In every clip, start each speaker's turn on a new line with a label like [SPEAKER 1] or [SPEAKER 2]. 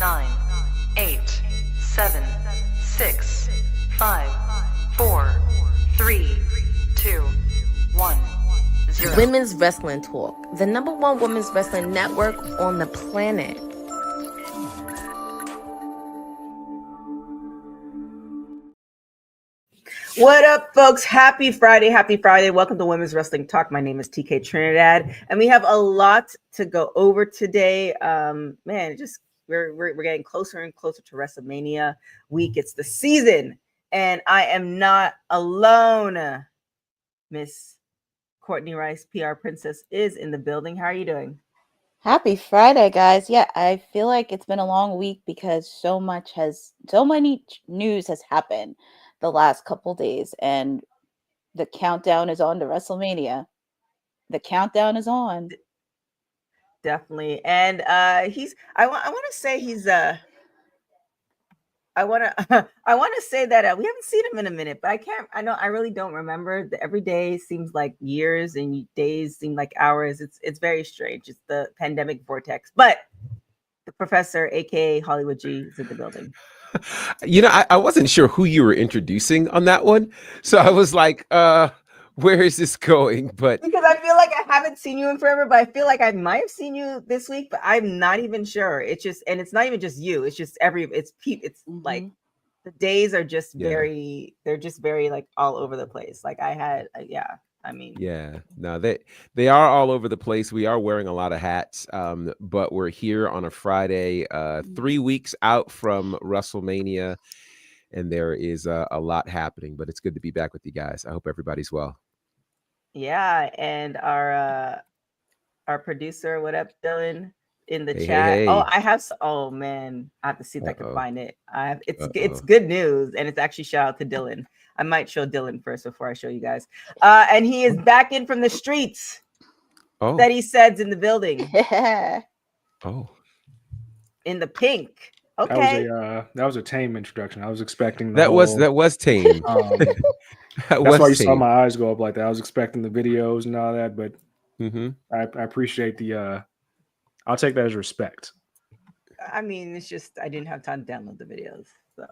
[SPEAKER 1] 9, 8, 7, 6, 5, 4, 3, 2, 1, 0.
[SPEAKER 2] Women's Wrestling Talk, the #1 women's wrestling network on the planet.
[SPEAKER 3] What up, folks? Happy Friday. Happy Friday. Welcome to Women's Wrestling Talk. My name is TK Trinidad, and we have a lot to go over today. We're getting closer and closer to WrestleMania week. It's the season, and I am not alone. Miss Courtney Rice, PR Princess, is in the building. How are you doing?
[SPEAKER 4] Happy Friday, guys. Yeah, I feel like it's been a long week because so many news has happened the last couple days, and the countdown is on to WrestleMania. The countdown is on.
[SPEAKER 3] Definitely. And I want to say I want to say that we haven't seen him in a minute, but I really don't remember. Every day seems like years and days seem like hours. It's very strange. It's the pandemic vortex. But the professor, aka Hollywood G, is in the building.
[SPEAKER 5] You know, I wasn't sure who you were introducing on that one. So I was like, where is this going? But
[SPEAKER 3] because I feel like I haven't seen you in forever, but I feel like I might have seen you this week, but I'm not even sure. It's not even just you. It's just like the days are just they're just very like all over the place. Like
[SPEAKER 5] they are all over the place. We are wearing a lot of hats, but we're here on a Friday, 3 weeks out from WrestleMania, and there is a lot happening, but it's good to be back with you guys. I hope everybody's well.
[SPEAKER 3] Yeah, and our producer, what up, Dylan, in the chat.
[SPEAKER 5] Hey.
[SPEAKER 3] Oh man, I have to see if I can find it. It's good news, and it's actually shout out to Dylan. I might show Dylan first before I show you guys. And he is back in from the streets.
[SPEAKER 5] Oh,
[SPEAKER 3] that he said's in the building.
[SPEAKER 5] Oh,
[SPEAKER 3] in the pink. Okay,
[SPEAKER 6] that was a tame introduction. I was expecting
[SPEAKER 5] that was tame.
[SPEAKER 6] That's why you saw my eyes go up like that. I was expecting the videos and all that, but I appreciate the. I'll take that as respect.
[SPEAKER 3] I mean, it's just I didn't have time to download the videos. So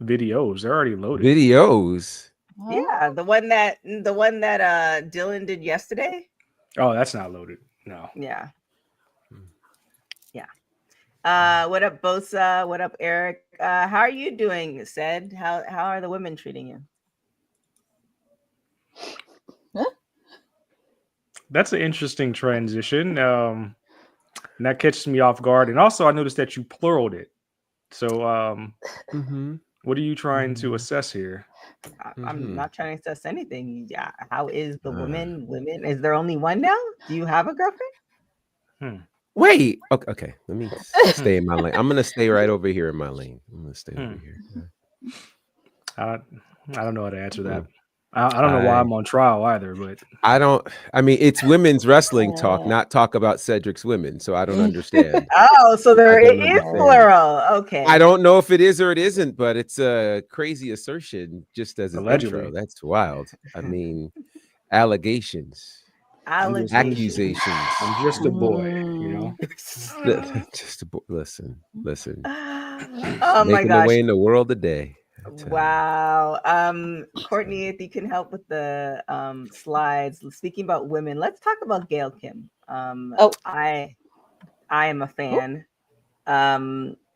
[SPEAKER 6] videos, they're already loaded.
[SPEAKER 5] Videos.
[SPEAKER 3] Yeah, the one that Dylan did yesterday.
[SPEAKER 6] Oh, that's not loaded. No.
[SPEAKER 3] Yeah. Yeah. What up, Bosa? What up, Eric? How are you doing, Said? How are the women treating you?
[SPEAKER 6] That's an interesting transition. And that catches me off guard. And also, I noticed that you pluraled it. So, what are you trying to assess here?
[SPEAKER 3] I'm not trying to assess anything. Yeah. How is the women? Women? Is there only one now? Do you have a girlfriend?
[SPEAKER 5] Wait. Okay. Let me stay in my lane. I'm gonna stay right over here in my lane. I'm gonna stay over here.
[SPEAKER 6] I don't know how to answer that. I don't know why I'm on trial either, but
[SPEAKER 5] I mean, it's women's wrestling talk, not talk about Cedric's women. So I don't understand.
[SPEAKER 3] Oh, so there it is plural. Okay.
[SPEAKER 5] I don't know if it is or it isn't, but it's a crazy assertion just as an
[SPEAKER 6] allegedly.
[SPEAKER 5] Intro. That's wild. I mean, accusations.
[SPEAKER 6] I'm just a boy, you know.
[SPEAKER 5] Just a boy. Listen.
[SPEAKER 3] Oh my
[SPEAKER 5] gosh. My way in the world today.
[SPEAKER 3] Wow. Courtney, if you can help with the slides. Speaking about women, let's talk about Gail Kim. I am a fan.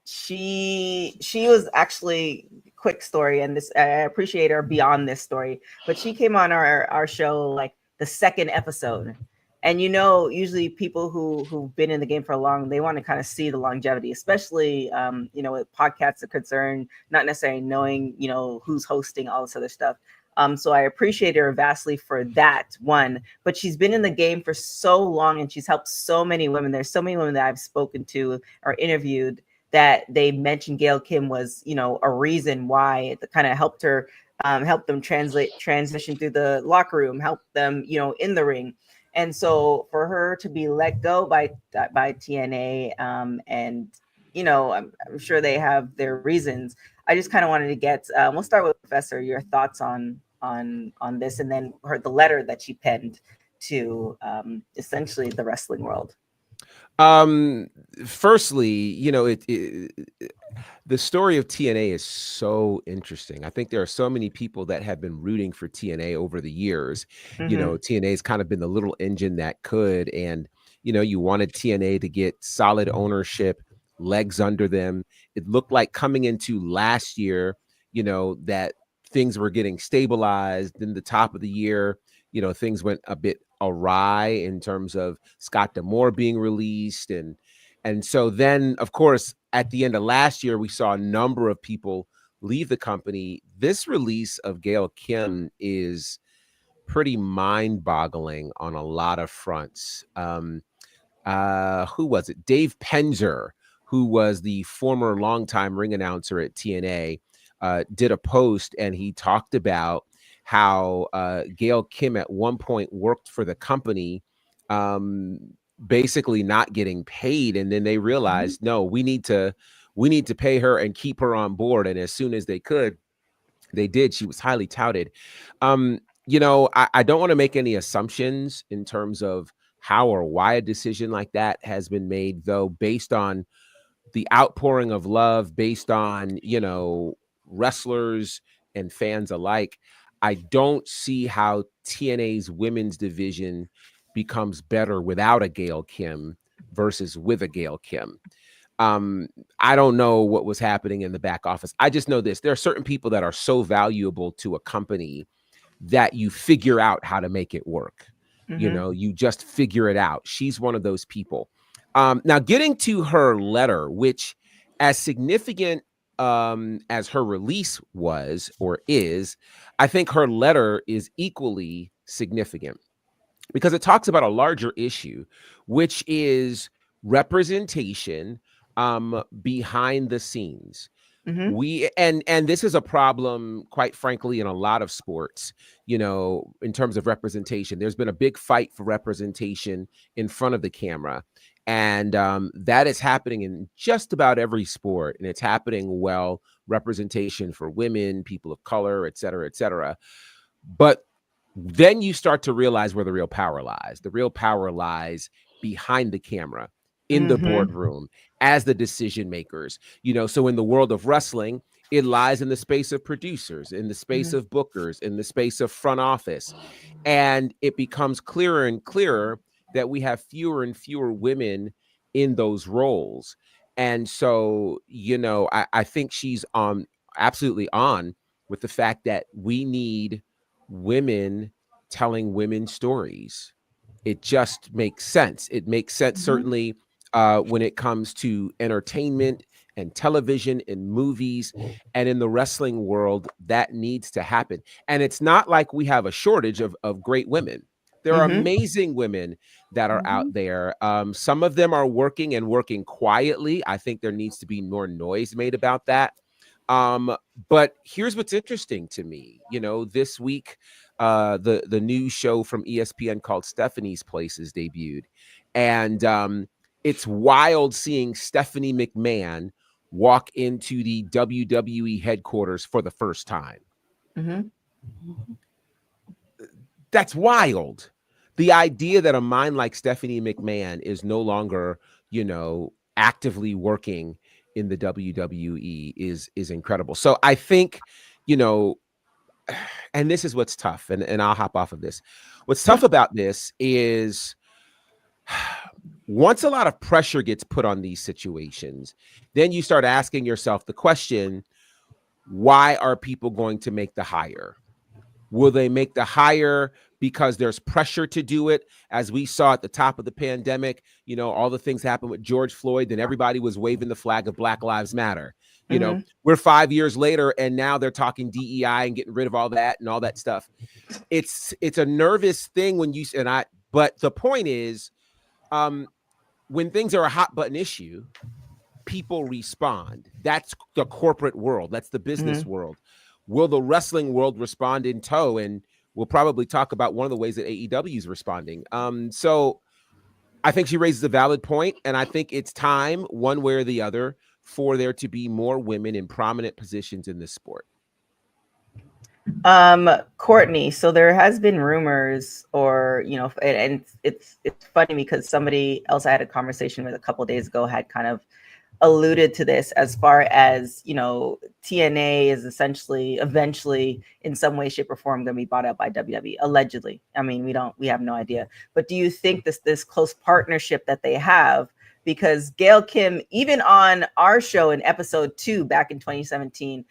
[SPEAKER 3] She was actually, quick story, and this I appreciate her beyond this story, but she came on our show like the second episode. And usually people who've been in the game for long, they want to kind of see the longevity, especially with podcasts are concerned, not necessarily knowing who's hosting, all this other stuff. So I appreciate her vastly for that one. But she's been in the game for so long, and she's helped so many women. There's so many women that I've spoken to or interviewed that they mentioned Gail Kim was a reason why it kind of helped her, help them transition through the locker room, help them in the ring. And so for her to be let go by TNA, and I'm sure they have their reasons. I just kind of wanted to get. We'll start with Professor. Your thoughts on this, and then the letter that she penned to essentially the wrestling world.
[SPEAKER 5] Um, Firstly, the story of TNA is so interesting. I think there are so many people that have been rooting for TNA over the years.
[SPEAKER 3] Mm-hmm.
[SPEAKER 5] TNA has kind of been the little engine that could, and you wanted TNA to get solid ownership, legs under them. It looked like coming into last year, that things were getting stabilized. Then the top of the year, things went a bit awry in terms of Scott D'Amore being released, and so then, of course, at the end of last year, we saw a number of people leave the company. This release of Gail Kim is pretty mind-boggling on a lot of fronts. Who was it? Dave Penzer, who was the former longtime ring announcer at TNA, did a post, and he talked about how Gail Kim at one point worked for the company, basically not getting paid, and then they realized, no, we need to pay her and keep her on board. And as soon as they could, they did. She was highly touted. I don't want to make any assumptions in terms of how or why a decision like that has been made, though, based on the outpouring of love, based on, wrestlers and fans alike. I don't see how TNA's women's division becomes better without a Gail Kim versus with a Gail Kim. I don't know what was happening in the back office. I just know this. There are certain people that are so valuable to a company that you figure out how to make it work.
[SPEAKER 3] Mm-hmm.
[SPEAKER 5] You just figure it out. She's one of those people. Now, getting to her letter, which, as significant as her release was or is, I think her letter is equally significant because it talks about a larger issue, which is representation behind the scenes.
[SPEAKER 3] Mm-hmm.
[SPEAKER 5] And this is a problem, quite frankly, in a lot of sports, in terms of representation. There's been a big fight for representation in front of the camera. And that is happening in just about every sport. And it's happening well, representation for women, people of color, et cetera, et cetera. But then you start to realize where the real power lies. The real power lies behind the camera, in the
[SPEAKER 3] Mm-hmm.
[SPEAKER 5] boardroom, as the decision makers. So in the world of wrestling, it lies in the space of producers, in the space of bookers, in the space of front office. And it becomes clearer and clearer that we have fewer and fewer women in those roles. And so, I think she's absolutely on with the fact that we need women telling women's stories. It just makes sense. It makes sense, certainly, when it comes to entertainment and television and movies, and in the wrestling world, that needs to happen. And it's not like we have a shortage of great women. There are
[SPEAKER 3] Mm-hmm.
[SPEAKER 5] amazing women that are out there. Some of them are working and working quietly. I think there needs to be more noise made about that. But here's what's interesting to me. This week, the new show from ESPN called Stephanie's Place is debuted, and it's wild seeing Stephanie McMahon walk into the WWE headquarters for the first time.
[SPEAKER 3] Mm-hmm.
[SPEAKER 5] That's wild. The idea that a mind like Stephanie McMahon is no longer, actively working in the WWE is incredible. So I think, and this is what's tough, and I'll hop off of this. What's tough about this is once a lot of pressure gets put on these situations, then you start asking yourself the question, why are people going to make the hire? Will they make the hire because there's pressure to do it? As we saw at the top of the pandemic, all the things happened with George Floyd, and everybody was waving the flag of Black Lives Matter. We're 5 years later, and now they're talking DEI and getting rid of all that and all that stuff. It's a nervous thing but the point is, when things are a hot button issue, people respond. That's the corporate world. That's the business world. Will the wrestling world respond in tow? And we'll probably talk about one of the ways that AEW is responding. So I think she raises a valid point, and I think it's time, one way or the other, for there to be more women in prominent positions in this sport.
[SPEAKER 3] Courtney, so there has been rumors, or and it's funny because somebody else I had a conversation with a couple of days ago had kind of alluded to this, as far as TNA is essentially eventually in some way, shape, or form going to be bought out by WWE, allegedly. I mean, we have no idea, but do you think this close partnership that they have, because Gail Kim, even on our show in episode 2 back in 2017,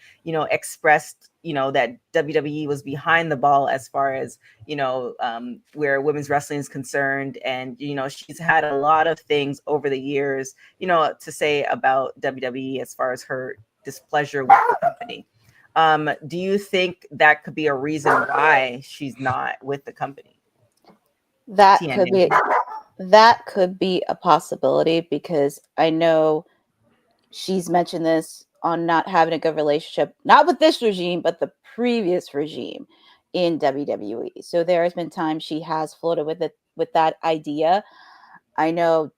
[SPEAKER 3] expressed that WWE was behind the ball as far as where women's wrestling is concerned, and she's had a lot of things over the years to say about WWE as far as her displeasure with the company. Do you think that could be a reason why she's not with the company?
[SPEAKER 4] That
[SPEAKER 3] TNA.
[SPEAKER 4] could be a possibility, because I know she's mentioned this on not having a good relationship, not with this regime, but the previous regime in WWE. So there has been times she has floated with that idea. I know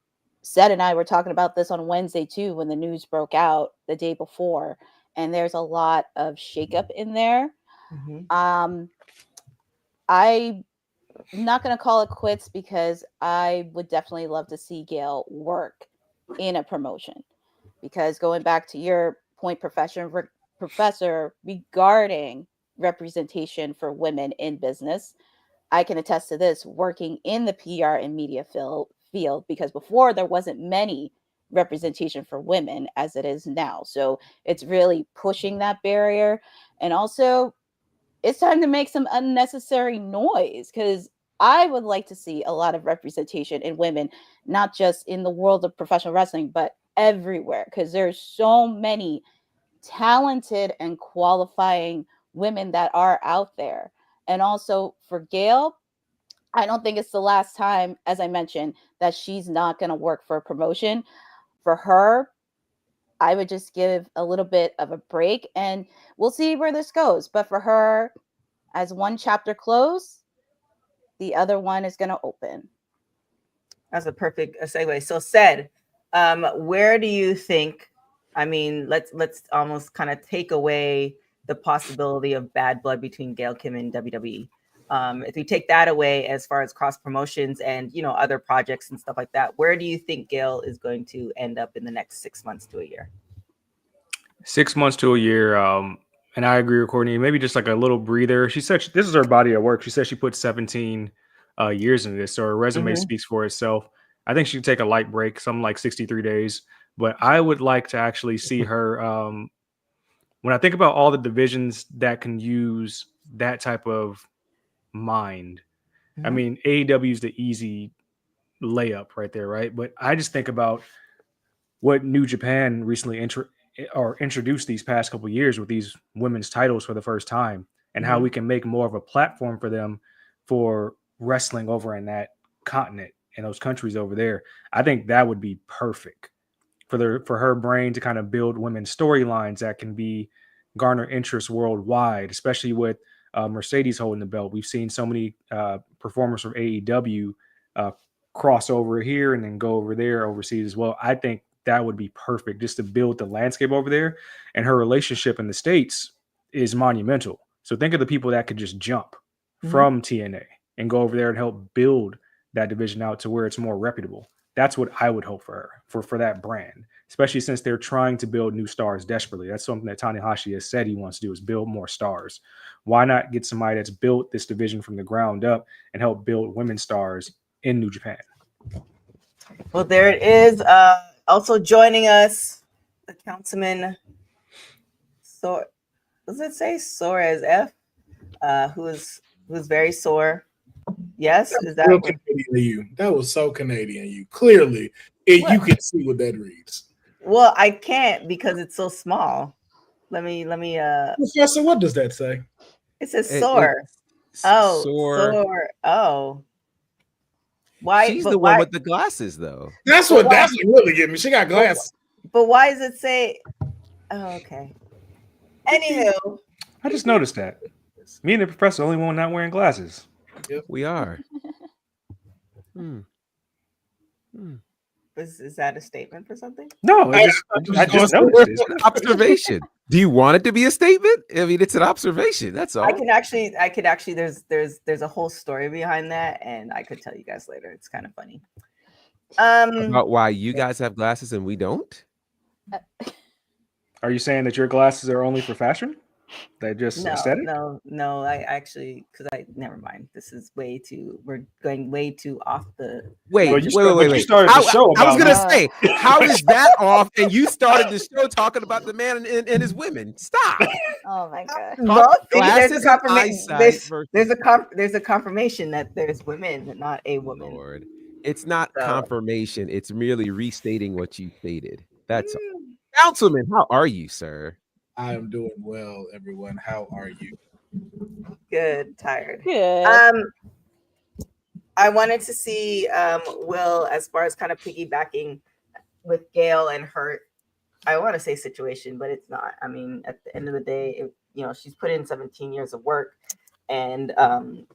[SPEAKER 4] Seth and I were talking about this on Wednesday too, when the news broke out the day before, and there's a lot of shakeup in there.
[SPEAKER 3] Mm-hmm.
[SPEAKER 4] I'm not going to call it quits, because I would definitely love to see Gail work in a promotion. Because going back to your point, Professor, regarding representation for women in business, I can attest to this working in the PR and media field, because before there wasn't many representation for women as it is now. So it's really pushing that barrier. And also, it's time to make some unnecessary noise, because I would like to see a lot of representation in women, not just in the world of professional wrestling, but everywhere, because there's so many talented and qualifying women that are out there. And also for Gail, I don't think it's the last time, as I mentioned, that she's not going to work for a promotion. For her, I would just give a little bit of a break, and we'll see where this goes. But for her, as one chapter closed, the other one is going to open.
[SPEAKER 3] That's a perfect segue. So, Seth, where do you think? I mean, let's almost kind of take away the possibility of bad blood between Gail Kim and WWE. If we take that away, as far as cross promotions and other projects and stuff like that, where do you think Gail is going to end up in the next 6 months to a year?
[SPEAKER 6] 6 months to a year. And I agree with Courtney. Maybe just like a little breather. She said this is her body of work. She said she put 17 years into this, so her resume speaks for itself. I think she could take a light break, something like 63 days. But I would like to actually see her. When I think about all the divisions that can use that type of mind, I mean, AEW is the easy layup right there, right? But I just think about what New Japan recently introduced these past couple of years with these women's titles for the first time, and how we can make more of a platform for them for wrestling over in that continent and those countries over there. I think that would be perfect for her brain to kind of build women's storylines that can be garner interest worldwide, especially with Mercedes holding the belt. We've seen so many performers from AEW cross over here and then go over there overseas as well. I think that would be perfect just to build the landscape over there. And her relationship in the States is monumental. So think of the people that could just jump from TNA and go over there and help build that division out to where it's more reputable. That's what I would hope for her, for that brand, especially since they're trying to build new stars desperately. That's something that Tanahashi has said he wants to do, is build more stars. Why not get somebody that's built this division from the ground up and help build women's stars in New Japan?
[SPEAKER 3] Well, there it is. Also joining us, the councilman, does it say sore as F? Who's very sore. Yes, is that
[SPEAKER 7] real Canadian of you? That was so Canadian of you. Clearly, you can see what that reads.
[SPEAKER 3] Well, I can't because it's so small. Let me
[SPEAKER 7] Professor, what does that say?
[SPEAKER 3] It says sore. Sore. Oh. Why?
[SPEAKER 5] She's the one with the glasses, though.
[SPEAKER 7] That's what really get me. She got glasses.
[SPEAKER 3] But why does it say? Oh, okay. Anywho,
[SPEAKER 6] I just noticed that. Me and the professor, only one not wearing glasses.
[SPEAKER 5] Yep. We are.
[SPEAKER 3] Is that a statement for something?
[SPEAKER 6] No, I just noticed it.
[SPEAKER 5] Observation. Do you want it to be a statement? I mean, it's an observation. That's all.
[SPEAKER 3] I could actually. There's a whole story behind that, and I could tell you guys later. It's kind of funny.
[SPEAKER 5] About why you guys have glasses and we don't?
[SPEAKER 6] Are you saying that your glasses are only for fashion? They're just aesthetic?
[SPEAKER 3] No. I actually, never mind. This is we're going way too off the.
[SPEAKER 5] Wait.
[SPEAKER 6] You started the show
[SPEAKER 5] I was
[SPEAKER 6] about
[SPEAKER 5] gonna
[SPEAKER 6] that.
[SPEAKER 5] say, how is that off? And you started the show talking about the man and his women. Stop.
[SPEAKER 4] Oh my god.
[SPEAKER 3] Well, there's
[SPEAKER 5] Glasses
[SPEAKER 3] a
[SPEAKER 5] and
[SPEAKER 3] confirmation.
[SPEAKER 5] eyesight versus-
[SPEAKER 3] There's a confirmation that there's women, not a woman.
[SPEAKER 5] Lord. It's not
[SPEAKER 3] So-
[SPEAKER 5] confirmation. It's merely restating what you stated. That's all. Councilman, how are you, sir?
[SPEAKER 7] I am doing well, everyone. How are you?
[SPEAKER 3] Good. Tired.
[SPEAKER 4] Good.
[SPEAKER 3] I wanted to see Will, as far as kind of piggybacking with Gail and her, I want to say situation, but it's not. I mean, at the end of the day, she's put in 17 years of work, and I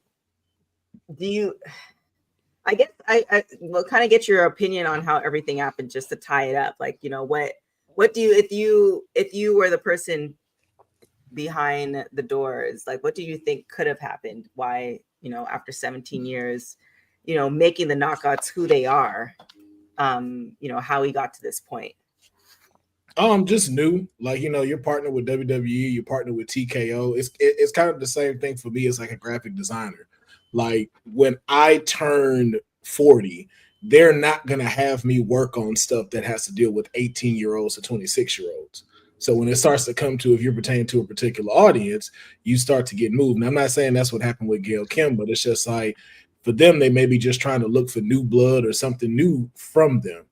[SPEAKER 3] guess I will kind of get your opinion on how everything happened, just to tie it up. Like, what do you, if you were the person behind the doors, like, what do you think could have happened? Why, after 17 years, making the knockouts who they are, how we got to this point?
[SPEAKER 7] Just new. Like, you're partnered with WWE, you're partnered with TKO. It's kind of the same thing for me as like a graphic designer. Like, when I turned 40, they're not going to have me work on stuff that has to deal with 18-year-olds to 26-year-olds. So when it starts to come to, if you're pertaining to a particular audience, you start to get moved. And I'm not saying that's what happened with Gail Kim, but it's just like, for them, they may be just trying to look for new blood or something new from them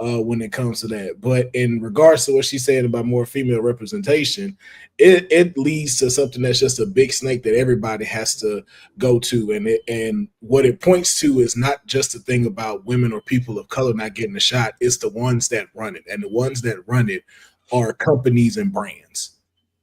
[SPEAKER 7] when it comes to that. But in regards to what she said about more female representation, it leads to something that's just a big snake that everybody has to go to. And what it points to is not just a thing about women or people of color not getting a shot. It's the ones that run it. And the ones that run it are companies and brands.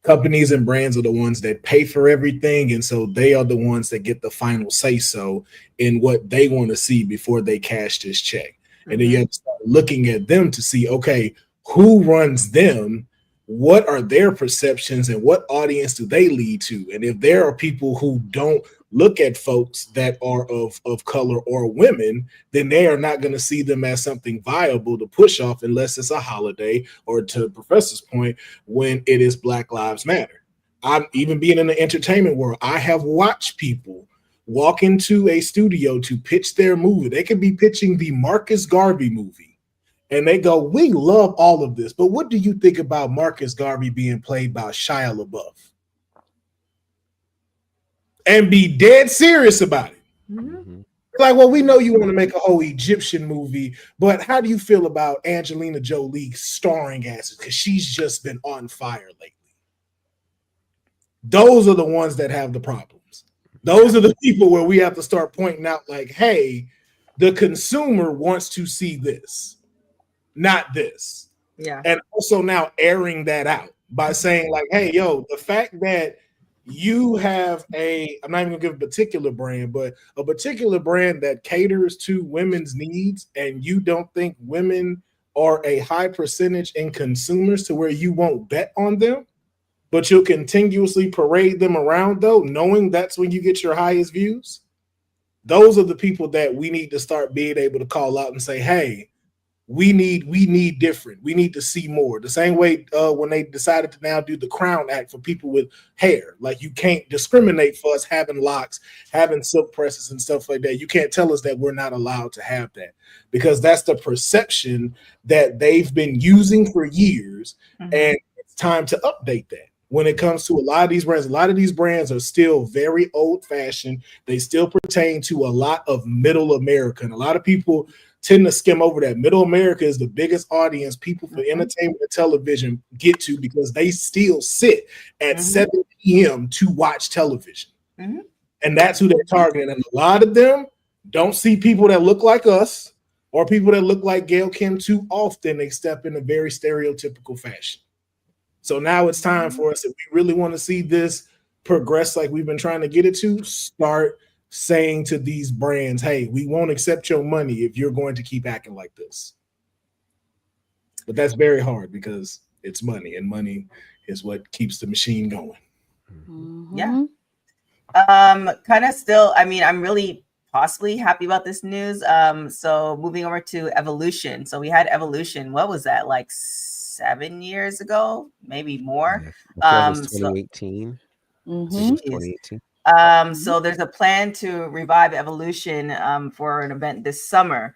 [SPEAKER 7] Companies and brands are the ones that pay for everything. And so they are the ones that get the final say so in what they want to see before they cash this check. And then you have to start looking at them to see, okay, who runs them? What are their perceptions and what audience do they lead to? And if there are people who don't look at folks that are of color or women, then they are not going to see them as something viable to push off unless it's a holiday, or to Professor's point, when it is Black Lives Matter. I'm even being in the entertainment world, I have watched people walk into a studio to pitch their movie. They could be pitching the Marcus Garvey movie, and they go, we love all of this, but what do you think about Marcus Garvey being played by Shia LaBeouf? And be dead serious about it. Mm-hmm. Like, well, we know you want to make a whole Egyptian movie, but how do you feel about Angelina Jolie starring as it? Because she's just been on fire lately. Those are the ones that have the problems. Those are the people where we have to start pointing out, like, hey, the consumer wants to see this, not this.
[SPEAKER 3] Yeah.
[SPEAKER 7] And also now airing that out by saying, like, hey, yo, the fact that you have I'm not even gonna give a particular brand, but a particular brand that caters to women's needs, and you don't think women are a high percentage in consumers to where you won't bet on them, but you'll continuously parade them around, though, knowing that's when you get your highest views. Those are the people that we need to start being able to call out and say, hey, we need different. We need to see more. The same way when they decided to now do the Crown Act for people with hair. Like, you can't discriminate for us having locks, having silk presses and stuff like that. You can't tell us that we're not allowed to have that, because that's the perception that they've been using for years. Mm-hmm. And it's time to update that. When it comes to a lot of these brands are still very old-fashioned. They still pertain to a lot of middle America. And a lot of people tend to skim over that. Middle America is the biggest audience people for entertainment and television get to, because they still sit at 7 p.m. to watch television. Mm-hmm. And that's who they're targeting. And a lot of them don't see people that look like us or people that look like Gail Kim too often. They step in a very stereotypical fashion. So now it's time for us, if we really want to see this progress like we've been trying to get it to, start saying to these brands, hey, we won't accept your money if you're going to keep acting like this. But that's very hard, because it's money, and money is what keeps the machine going.
[SPEAKER 3] Yeah. Kind of still, I mean, I'm really possibly happy about this news. So moving over to Evolution. So we had Evolution. What was that, like 7 years ago, maybe more?
[SPEAKER 5] Yeah, I feel like it's
[SPEAKER 3] So
[SPEAKER 5] 2018.
[SPEAKER 4] Mhm.
[SPEAKER 5] It was
[SPEAKER 3] jeez.
[SPEAKER 5] 2018.
[SPEAKER 3] So there's a plan to revive Evolution for an event this summer.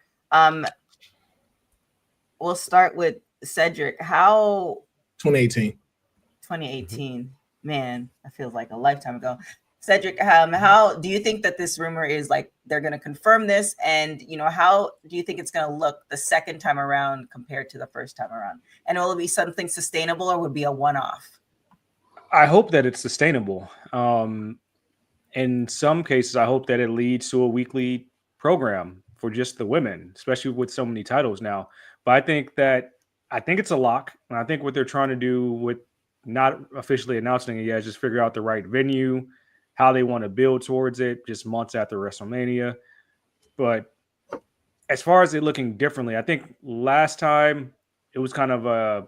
[SPEAKER 3] We'll start with Cedric. How
[SPEAKER 7] 2018.
[SPEAKER 3] 2018, man, that feels like a lifetime ago. Cedric, how do you think that this rumor is, like, they're going to confirm this, and how do you think it's going to look the second time around compared to the first time around? And will it be something sustainable, or would it be a one-off?
[SPEAKER 6] I hope that it's sustainable. In some cases, I hope that it leads to a weekly program for just the women, especially with so many titles now. But I think it's a lock, and I think what they're trying to do with not officially announcing it yet is just figure out the right venue, how they want to build towards it, just months after WrestleMania. But as far as it looking differently, I think last time it was kind of a,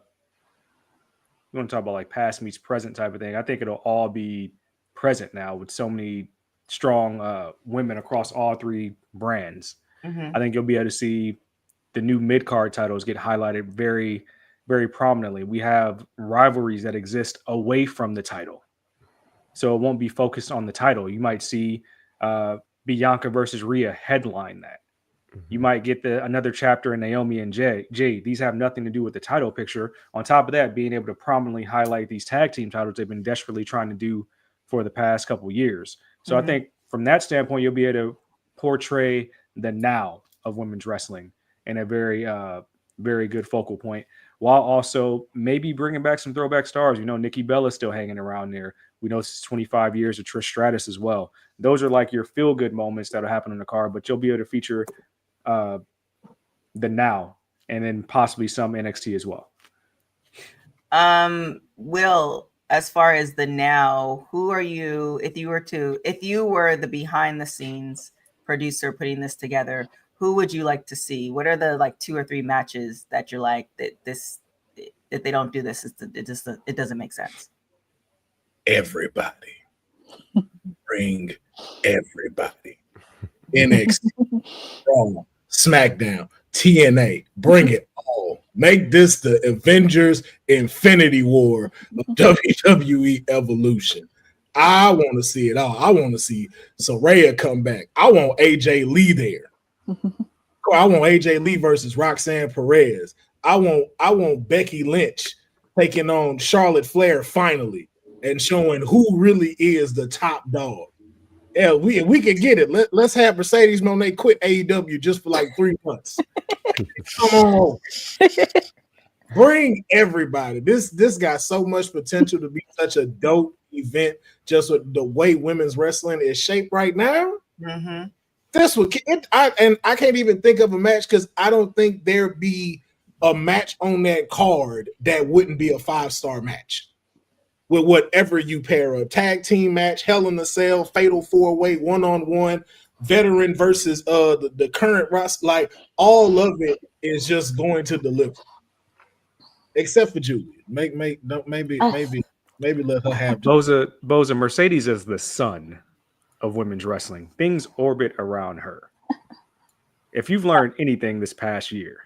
[SPEAKER 6] you want to talk about like past meets present type of thing. I think it'll all be present now with so many strong women across all three brands. I think you'll be able to see the new mid-card titles get highlighted very, very prominently. We have rivalries that exist away from the title, so it won't be focused on the title. You might see Bianca versus Rhea headline that. You might get another chapter in Naomi and Jade. These have nothing to do with the title picture. On top of that, being able to prominently highlight these tag team titles they've been desperately trying to do for the past couple of years. So I think from that standpoint, you'll be able to portray the now of women's wrestling in a very, very good focal point, while also maybe bringing back some throwback stars. Nikki Bella's still hanging around there. We know it's 25 years of Trish Stratus as well. Those are like your feel-good moments that'll happen on the card, but you'll be able to feature the now and then possibly some NXT as well.
[SPEAKER 3] Will, as far as the now, who are you, if you were the behind the scenes producer putting this together, who would you like to see? What are the like 2 or 3 matches that you're like, that this, if they don't do this, it doesn't make sense?
[SPEAKER 7] Everybody. Bring everybody. NXT, Raw, SmackDown, TNA, bring it all. Make this the Avengers Infinity War of WWE Evolution. I want to see it all. I want to see Saraya come back. I want AJ Lee there. I want AJ Lee versus Roxanne Perez. I want Becky Lynch taking on Charlotte Flair finally and showing who really is the top dog. Yeah, we can get it. Let's have Mercedes Moné quit AEW just for like 3 months. Come on. Bring everybody. This got so much potential to be such a dope event, just with the way women's wrestling is shaped right now. This would I can't even think of a match, because I don't think there'd be a match on that card that wouldn't be a 5-star match. With whatever you pair, a tag team match, Hell in a Cell, fatal 4-way, 1-on-1, veteran versus the current roster, like all of it is just going to deliver. Except for Julia. Maybe let her have
[SPEAKER 6] Boza, Mercedes is the sun of women's wrestling. Things orbit around her. If you've learned anything this past year,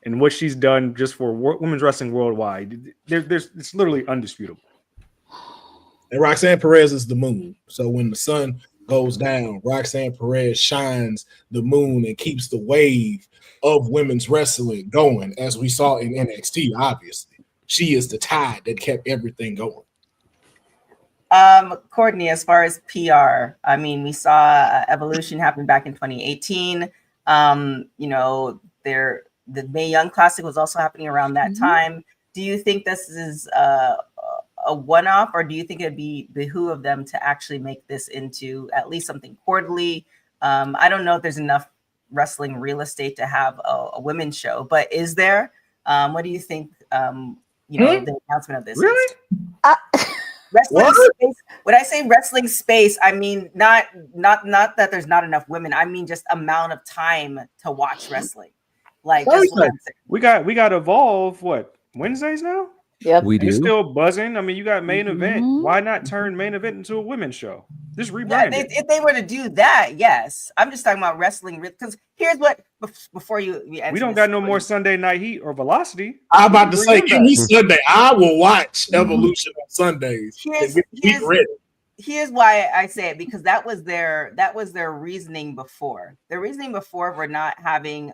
[SPEAKER 6] and what she's done just for women's wrestling worldwide, it's literally undisputable.
[SPEAKER 7] And Roxanne Perez is the moon. So when the sun goes down, Roxanne Perez shines the moon and keeps the wave of women's wrestling going, as we saw in NXT, obviously. She is the tide that kept everything going.
[SPEAKER 3] Courtney, as far as PR, I mean, we saw Evolution happen back in 2018. The Mae Young Classic was also happening around that time. Do you think this is a one-off, or do you think it'd behoove of them to actually make this into at least something quarterly? I don't know if there's enough wrestling real estate to have a women's show, but is there? What do you think? The announcement of this.
[SPEAKER 6] Really?
[SPEAKER 3] Wrestling space. When I say wrestling space, I mean not that there's not enough women. I mean just amount of time to watch wrestling. Like
[SPEAKER 6] we got Evolve. What, Wednesdays now.
[SPEAKER 4] Yep.
[SPEAKER 5] We
[SPEAKER 6] And it's
[SPEAKER 5] do.
[SPEAKER 6] still buzzing. I mean, you got main event.
[SPEAKER 4] Mhm.
[SPEAKER 6] Why not turn main event into a women's show? Just
[SPEAKER 3] Yeah,
[SPEAKER 6] rebrand it.
[SPEAKER 3] if they were to do that, yes. I'm just talking about wrestling because here's what before you answer
[SPEAKER 6] We don't
[SPEAKER 3] this,
[SPEAKER 6] got no more Sunday Night Heat or Velocity.
[SPEAKER 7] I'm about to
[SPEAKER 6] Bring
[SPEAKER 7] say,
[SPEAKER 6] them
[SPEAKER 7] give me
[SPEAKER 6] back.
[SPEAKER 7] Sunday. I will watch Evolution on Sundays and get the week ready.
[SPEAKER 3] Here's why I say it, because that was their reasoning before. The reasoning before for not having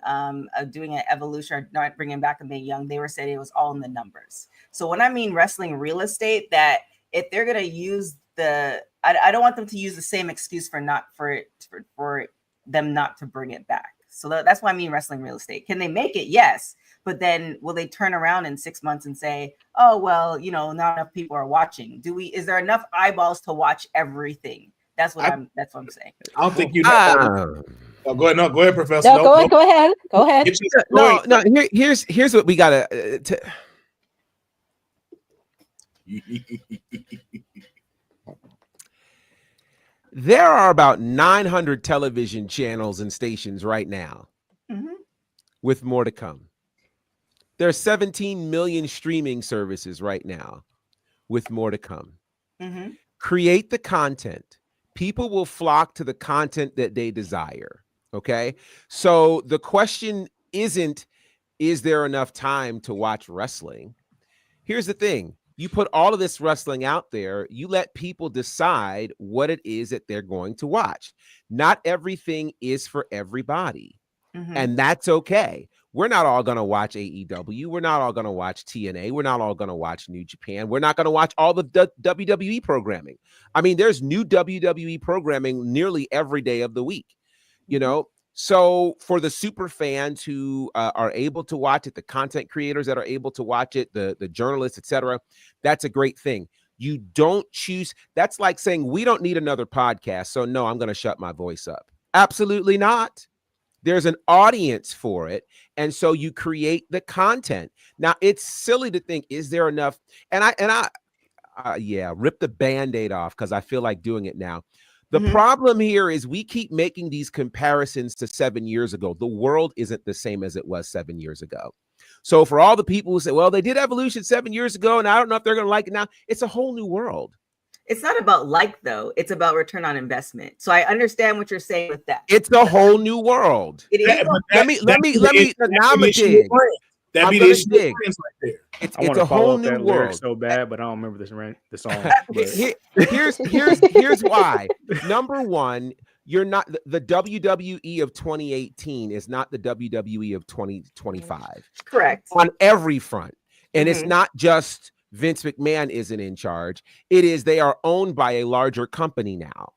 [SPEAKER 3] doing an evolution or not bringing back a Mae Young, they were saying it was all in the numbers. So when I mean wrestling real estate, that if they're gonna use I don't want them to use the same excuse for them not to bring it back. So that's why I mean wrestling real estate. Can they make it? Yes. But then will they turn around in 6 months and say, oh, well, not enough people are watching? Is there enough eyeballs to watch everything? That's what I'm saying.
[SPEAKER 7] I don't think you know. Go ahead. No, go ahead, Professor.
[SPEAKER 4] No, go ahead. Go ahead.
[SPEAKER 5] No. Here's what we gotta. There are about 900 television channels and stations right now, with more to come. There are 17 million streaming services right now, with more to come. Create the content. People will flock to the content that they desire. Okay. So the question isn't, is there enough time to watch wrestling? Here's the thing. You put all of this wrestling out there, you let people decide what it is that they're going to watch. Not everything is for everybody. And that's okay. We're not all going to watch AEW. We're not all going to watch TNA. We're not all going to watch New Japan. We're not going to watch all the WWE programming. I mean, there's new WWE programming nearly every day of the week, So for the super fans who are able to watch it, the content creators that are able to watch it, the journalists, etc., that's a great thing. You don't choose. That's like saying we don't need another podcast. So no, I'm going to shut my voice up. Absolutely not. There's an audience for it. And so you create the content. Now it's silly to think, is there enough? And I rip the Band-Aid off because I feel like doing it now. The problem here is we keep making these comparisons to 7 years ago. The world isn't the same as it was 7 years ago. So for all the people who say, well, they did Evolution 7 years ago, and I don't know if they're going to like it now, it's a whole new world.
[SPEAKER 3] It's not about though. It's about return on investment. So I understand what you're saying with that.
[SPEAKER 5] It's a whole new world.
[SPEAKER 3] It is.
[SPEAKER 5] Let me. Now I'm gonna dig.
[SPEAKER 7] That'd be the issue with friends right there.
[SPEAKER 6] It's a whole new world. So bad, but I don't remember the song.
[SPEAKER 5] Here's why. Number one, you're not the WWE of 2018 is not the WWE of 2025.
[SPEAKER 3] Correct.
[SPEAKER 5] On every front. And it's not just Vince McMahon isn't in charge. It is they are owned by a larger company now.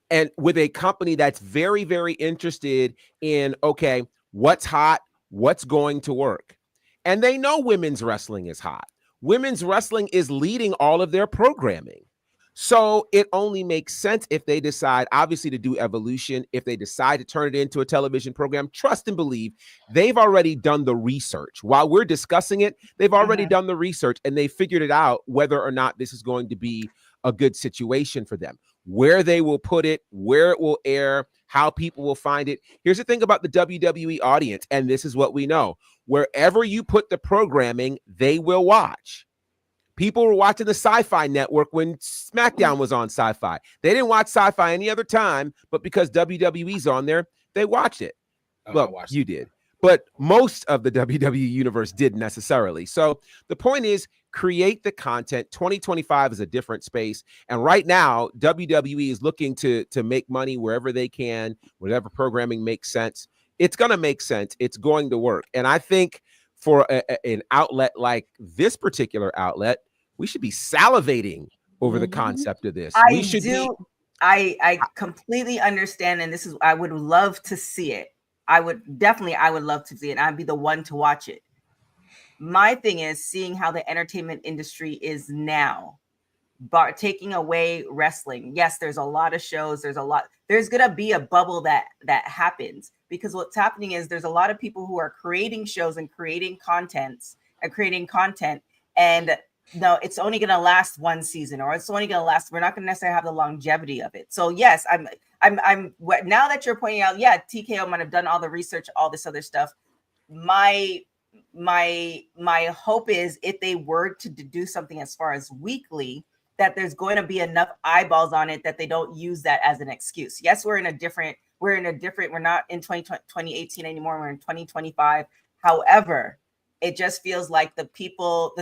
[SPEAKER 5] And with a company that's very, very interested in, okay, what's hot, what's going to work. And they know women's wrestling is hot. Women's wrestling is leading all of their programming. So it only makes sense if they decide, obviously, to do Evolution. If they decide to turn it into a television program, trust and believe they've already done the research. While we're discussing it, they've already done the research and they figured it out whether or not this is going to be a good situation for them, where they will put it, where it will air, how people will find it. Here's the thing about the WWE audience, and this is what we know. Wherever you put the programming, they will watch. People were watching the Sci-Fi Network when SmackDown was on Sci-Fi. They didn't watch Sci-Fi any other time, but because WWE's on there, they watched it. Well, you did. But most of the WWE universe didn't necessarily. So the point is, create the content. 2025 is a different space. And right now, WWE is looking to make money wherever they can, whatever programming makes sense. It's going to make sense. It's going to work. And I think for an outlet like this particular outlet, we should be salivating over the concept of this.
[SPEAKER 3] I completely understand. And this is, I would love to see it. I would love to see it. I'd be the one to watch it. My thing is seeing how the entertainment industry is now, taking away wrestling. Yes, there's a lot of shows. There's going to be a bubble that happens, because what's happening is there's a lot of people who are creating shows and creating content. And no, it's only going to last one season, or it's only going to last. We're not going to necessarily have the longevity of it. So yes, I'm now that you're pointing out, yeah, TKO might have done all the research, all this other stuff. My my hope is if they were to do something as far as weekly, that there's going to be enough eyeballs on it that they don't use that as an excuse. Yes, we're not in 2018 anymore. We're in 2025. However, it just feels like the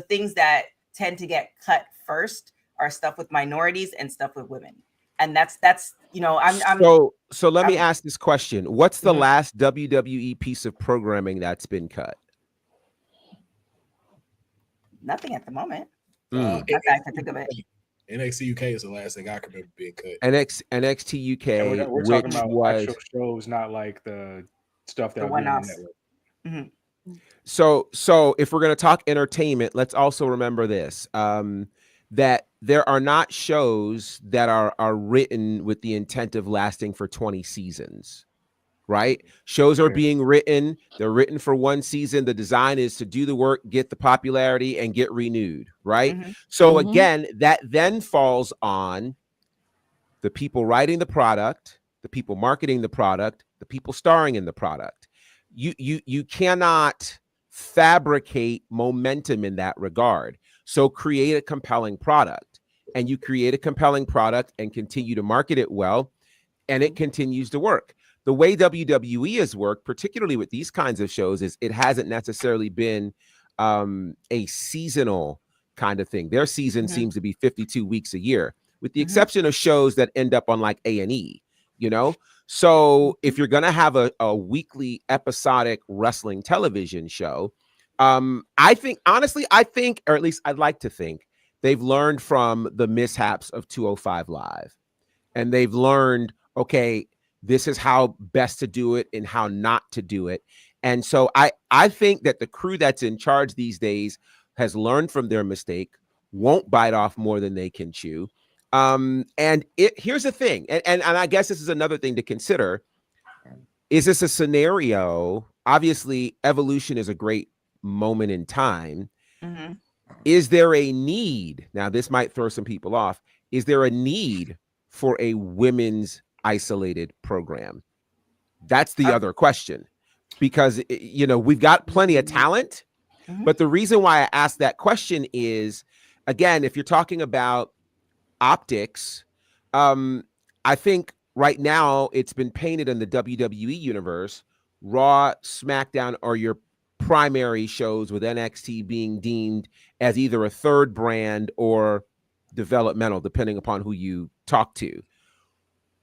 [SPEAKER 3] things that tend to get cut first are stuff with minorities and stuff with women. And that's
[SPEAKER 5] so let me ask this question. What's the last WWE piece of programming that's been cut?
[SPEAKER 3] Nothing at the moment.
[SPEAKER 7] Not
[SPEAKER 3] that I can think of it.
[SPEAKER 7] NXT UK is the last thing I can remember being cut.
[SPEAKER 5] NXT UK,
[SPEAKER 6] we're talking about actual shows, not like the stuff that
[SPEAKER 3] one
[SPEAKER 6] on
[SPEAKER 3] offs.
[SPEAKER 6] the network.
[SPEAKER 5] So if we're going to talk entertainment, let's also remember this, that there are not shows that are written with the intent of lasting for 20 seasons, right? Shows are being written. They're written for one season. The design is to do the work, get the popularity, and get renewed, right? So again, that then falls on the people writing the product, the people marketing the product, the people starring in the product. You cannot fabricate momentum in that regard. So create a compelling product, and you create a compelling product and continue to market it well, and it continues to work. The way WWE has worked, particularly with these kinds of shows, is it hasn't necessarily been a seasonal kind of thing. Their season seems to be 52 weeks a year, with the exception of shows that end up on like A&E, you know? So if you're going to have a weekly episodic wrestling television show, I think, or at least I'd like to think, they've learned from the mishaps of 205 Live. And they've learned, okay, this is how best to do it and how not to do it. And so I think that the crew that's in charge these days has learned from their mistake, won't bite off more than they can chew. Here's the thing, and I guess this is another thing to consider. Is this a scenario? Obviously, evolution is a great moment in time. Is there a need? Now, this might throw some people off. Is there a need for a women's isolated program? That's the other question, because we've got plenty of talent, but the reason why I asked that question is, again, if you're talking about optics, I think right now it's been painted in the WWE universe. Raw, SmackDown are your primary shows, with NXT being deemed as either a third brand or developmental, depending upon who you talk to.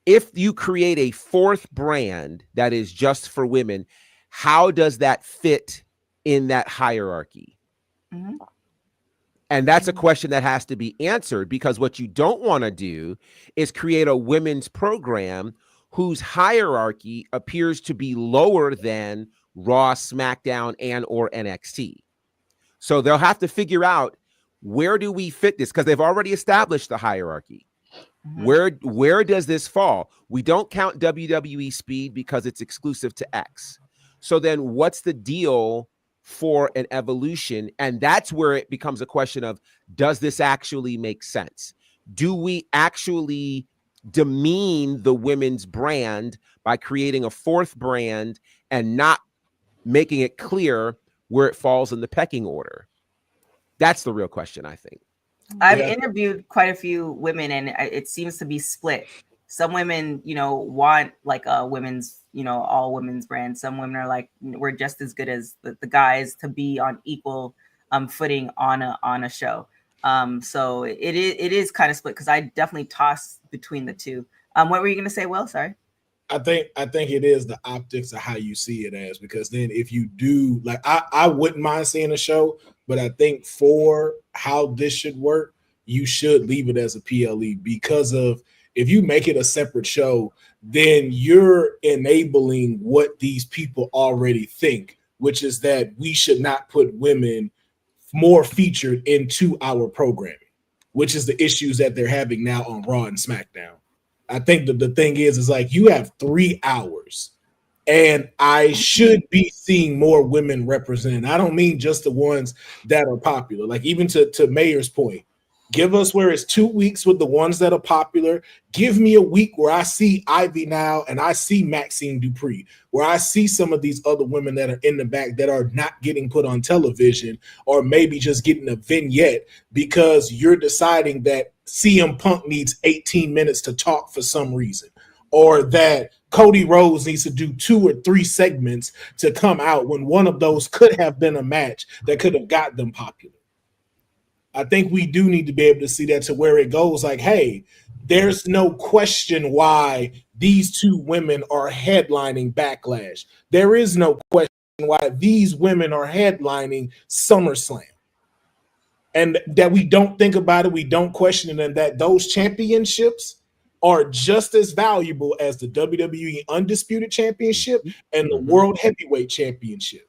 [SPEAKER 5] If you create a fourth brand that is just for women, how does that fit in that hierarchy? And that's a question that has to be answered, because what you don't want to do is create a women's program whose hierarchy appears to be lower than Raw, SmackDown, and or NXT. So they'll have to figure out, where do we fit this? Because they've already established the hierarchy. Where does this fall? We don't count WWE Speed because it's exclusive to X. So then what's the deal for an evolution? And that's where it becomes a question of, does this actually make sense? Do we actually demean the women's brand by creating a fourth brand and not making it clear where it falls in the pecking order? That's the real question, I think.
[SPEAKER 3] I've interviewed quite a few women, and it seems to be split. Some women, want like a women's, all women's brand. Some women are like, we're just as good as the guys to be on equal footing on a show. So it is kind of split, because I definitely toss between the two. What were you going to say, Will? Sorry.
[SPEAKER 7] I think it is the optics of how you see it as, because then if you do, like, I wouldn't mind seeing a show, but I think for how this should work, you should leave it as a PLE, because of, if you make it a separate show, then you're enabling what these people already think, which is that we should not put women more featured into our programming, which is the issues that they're having now on Raw and SmackDown. I think that the thing is like, you have 3 hours, and I should be seeing more women represented. I don't mean just the ones that are popular. Like, even to Mayor's point, Give us where it's 2 weeks with the ones that are popular. Give me a week where I see Ivy now and I see Maxine Dupree, where I see some of these other women that are in the back that are not getting put on television, or maybe just getting a vignette because you're deciding that CM Punk needs 18 minutes to talk for some reason, or that Cody Rhodes needs to do 2 or 3 segments to come out when one of those could have been a match that could have got them popular. I think we do need to be able to see that to where it goes like, hey, there's no question why these 2 women are headlining Backlash. There is no question why these women are headlining SummerSlam. And that we don't think about it, we don't question it, and that those championships are just as valuable as the WWE Undisputed Championship and the World Heavyweight Championship.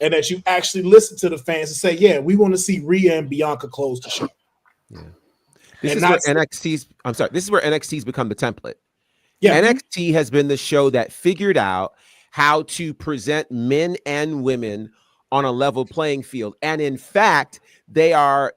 [SPEAKER 7] And that you actually listen to the fans and say, yeah, we want to see Rhea and Bianca close the show.
[SPEAKER 5] Yeah. This is where NXT's become the template.
[SPEAKER 7] Yeah.
[SPEAKER 5] NXT has been the show that figured out how to present men and women on a level playing field. And in fact, they are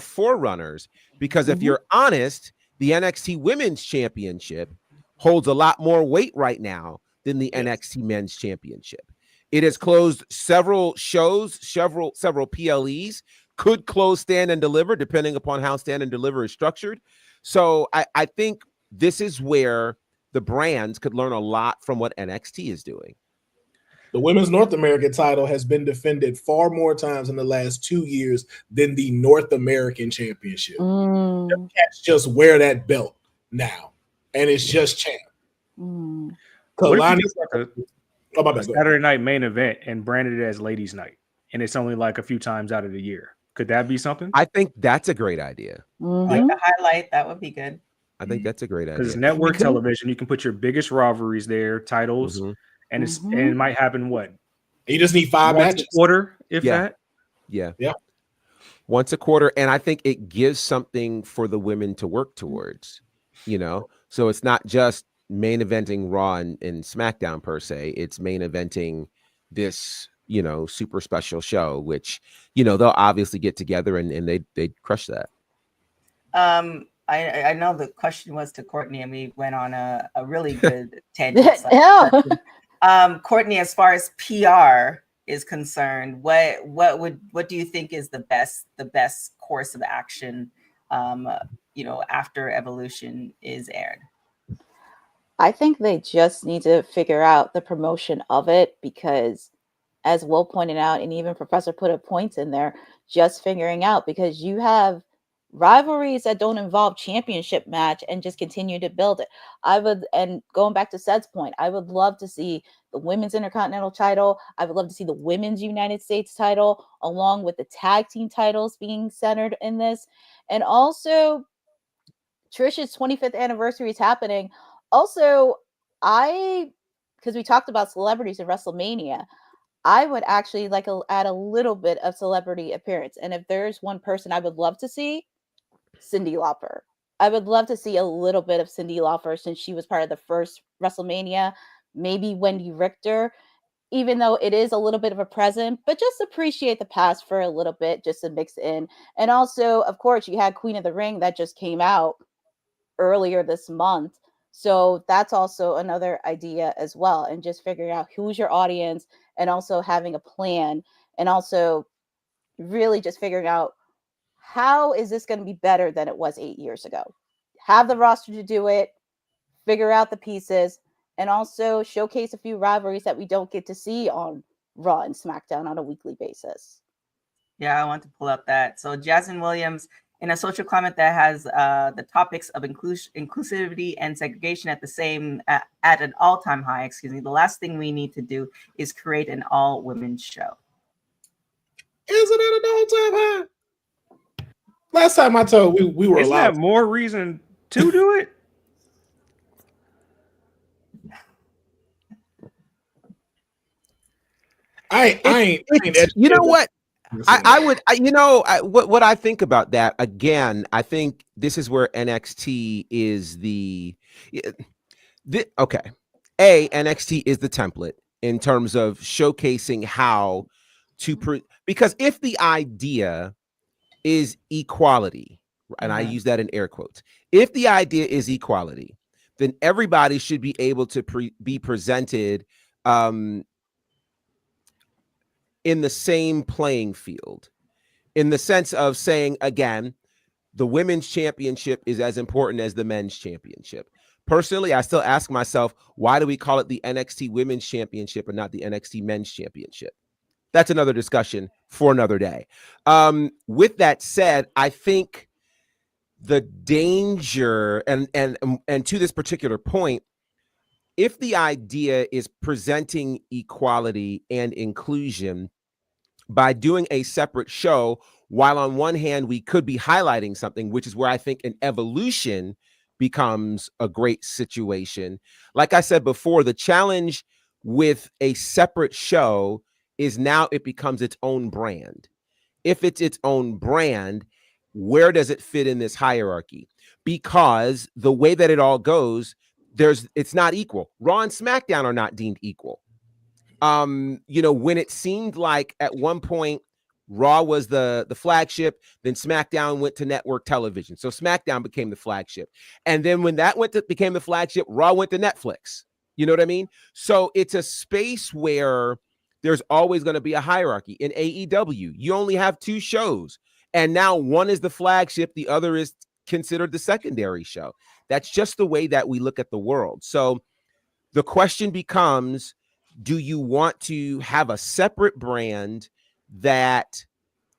[SPEAKER 5] forerunners, because if you're honest, the NXT Women's Championship holds a lot more weight right now than the NXT Men's Championship. It has closed several shows, several PLEs, could close Stand and Deliver, depending upon how Stand and Deliver is structured. So I think this is where the brands could learn a lot from what NXT is doing.
[SPEAKER 7] The Women's North American title has been defended far more times in the last 2 years than the North American Championship. The cats just wear that belt now, and it's just champ.
[SPEAKER 6] Saturday night main event and branded it as ladies' night, and it's only like a few times out of the year. Could that be something?
[SPEAKER 5] I think that's a great idea.
[SPEAKER 3] Like the highlight, that would be good.
[SPEAKER 5] I think that's a great idea.
[SPEAKER 6] Because network television, you can put your biggest rivalries there, titles, and it might happen. What?
[SPEAKER 7] You just need 5 matches,
[SPEAKER 6] a quarter, if that.
[SPEAKER 5] Yeah. Once a quarter, and I think it gives something for the women to work towards. So it's not just main eventing Raw and SmackDown per se. It's main eventing this, super special show, which, they'll obviously get together and they'd crush that.
[SPEAKER 3] I know the question was to Courtney, and we went on a really good tangent. Courtney, as far as PR is concerned, what do you think is the best course of action, after Evolution is aired?
[SPEAKER 4] I think they just need to figure out the promotion of it, because as Will pointed out, and even Professor put a point in there, just figuring out, because you have rivalries that don't involve championship match and just continue to build it. And going back to Sed's point, I would love to see the women's Intercontinental title. I would love to see the women's United States title, along with the tag team titles being centered in this. And also, Trish's 25th anniversary is happening. Also, because we talked about celebrities in WrestleMania, I would actually like to add a little bit of celebrity appearance. And if there's one person I would love to see, Cyndi Lauper. I would love to see a little bit of Cyndi Lauper, since she was part of the first WrestleMania. Maybe Wendy Richter, even though it is a little bit of a present, but just appreciate the past for a little bit, just to mix in. And also, of course, you had Queen of the Ring that just came out earlier this month. So that's also another idea as well. And just figuring out who's your audience, and also having a plan, and also really just figuring out, how is this going to be better than it was 8 years ago? Have the roster to do it, figure out the pieces, and also showcase a few rivalries that we don't get to see on Raw and SmackDown on a weekly basis.
[SPEAKER 3] Yeah, I want to pull up that. So Jasmine Williams, in a social climate that has the topics of inclusivity and segregation at an all-time high, the last thing we need to do is create an all-women's show.
[SPEAKER 7] Isn't it an all-time high? Last time I told we were
[SPEAKER 6] Isn't
[SPEAKER 7] allowed.
[SPEAKER 6] that more reason to do it?
[SPEAKER 7] I ain't.
[SPEAKER 5] You know what? What I think about that, again, I think this is where NXT is NXT is the template in terms of showcasing how to because if the idea is equality, and I use that in air quotes. If the idea is equality, then everybody should be able to be presented in the same playing field, in the sense of saying, again, the women's championship is as important as the men's championship. Personally, I still ask myself, why do we call it the NXT Women's Championship and not the NXT Men's Championship? That's another discussion for another day. With that said, I think the danger, and to this particular point, if the idea is presenting equality and inclusion by doing a separate show, while on one hand we could be highlighting something, which is where I think an evolution becomes a great situation. Like I said before, the challenge with a separate show is now it becomes its own brand. If it's its own brand, where does it fit in this hierarchy? Because the way that it all goes, it's not equal. Raw and SmackDown are not deemed equal. When it seemed like at one point Raw was the flagship, then SmackDown went to network television. So SmackDown became the flagship. And then when that became the flagship, Raw went to Netflix. You know what I mean? So it's a space where there's always going to be a hierarchy. In AEW, you only have 2 shows. And now one is the flagship, the other is considered the secondary show. That's just the way that we look at the world. So the question becomes, do you want to have a separate brand that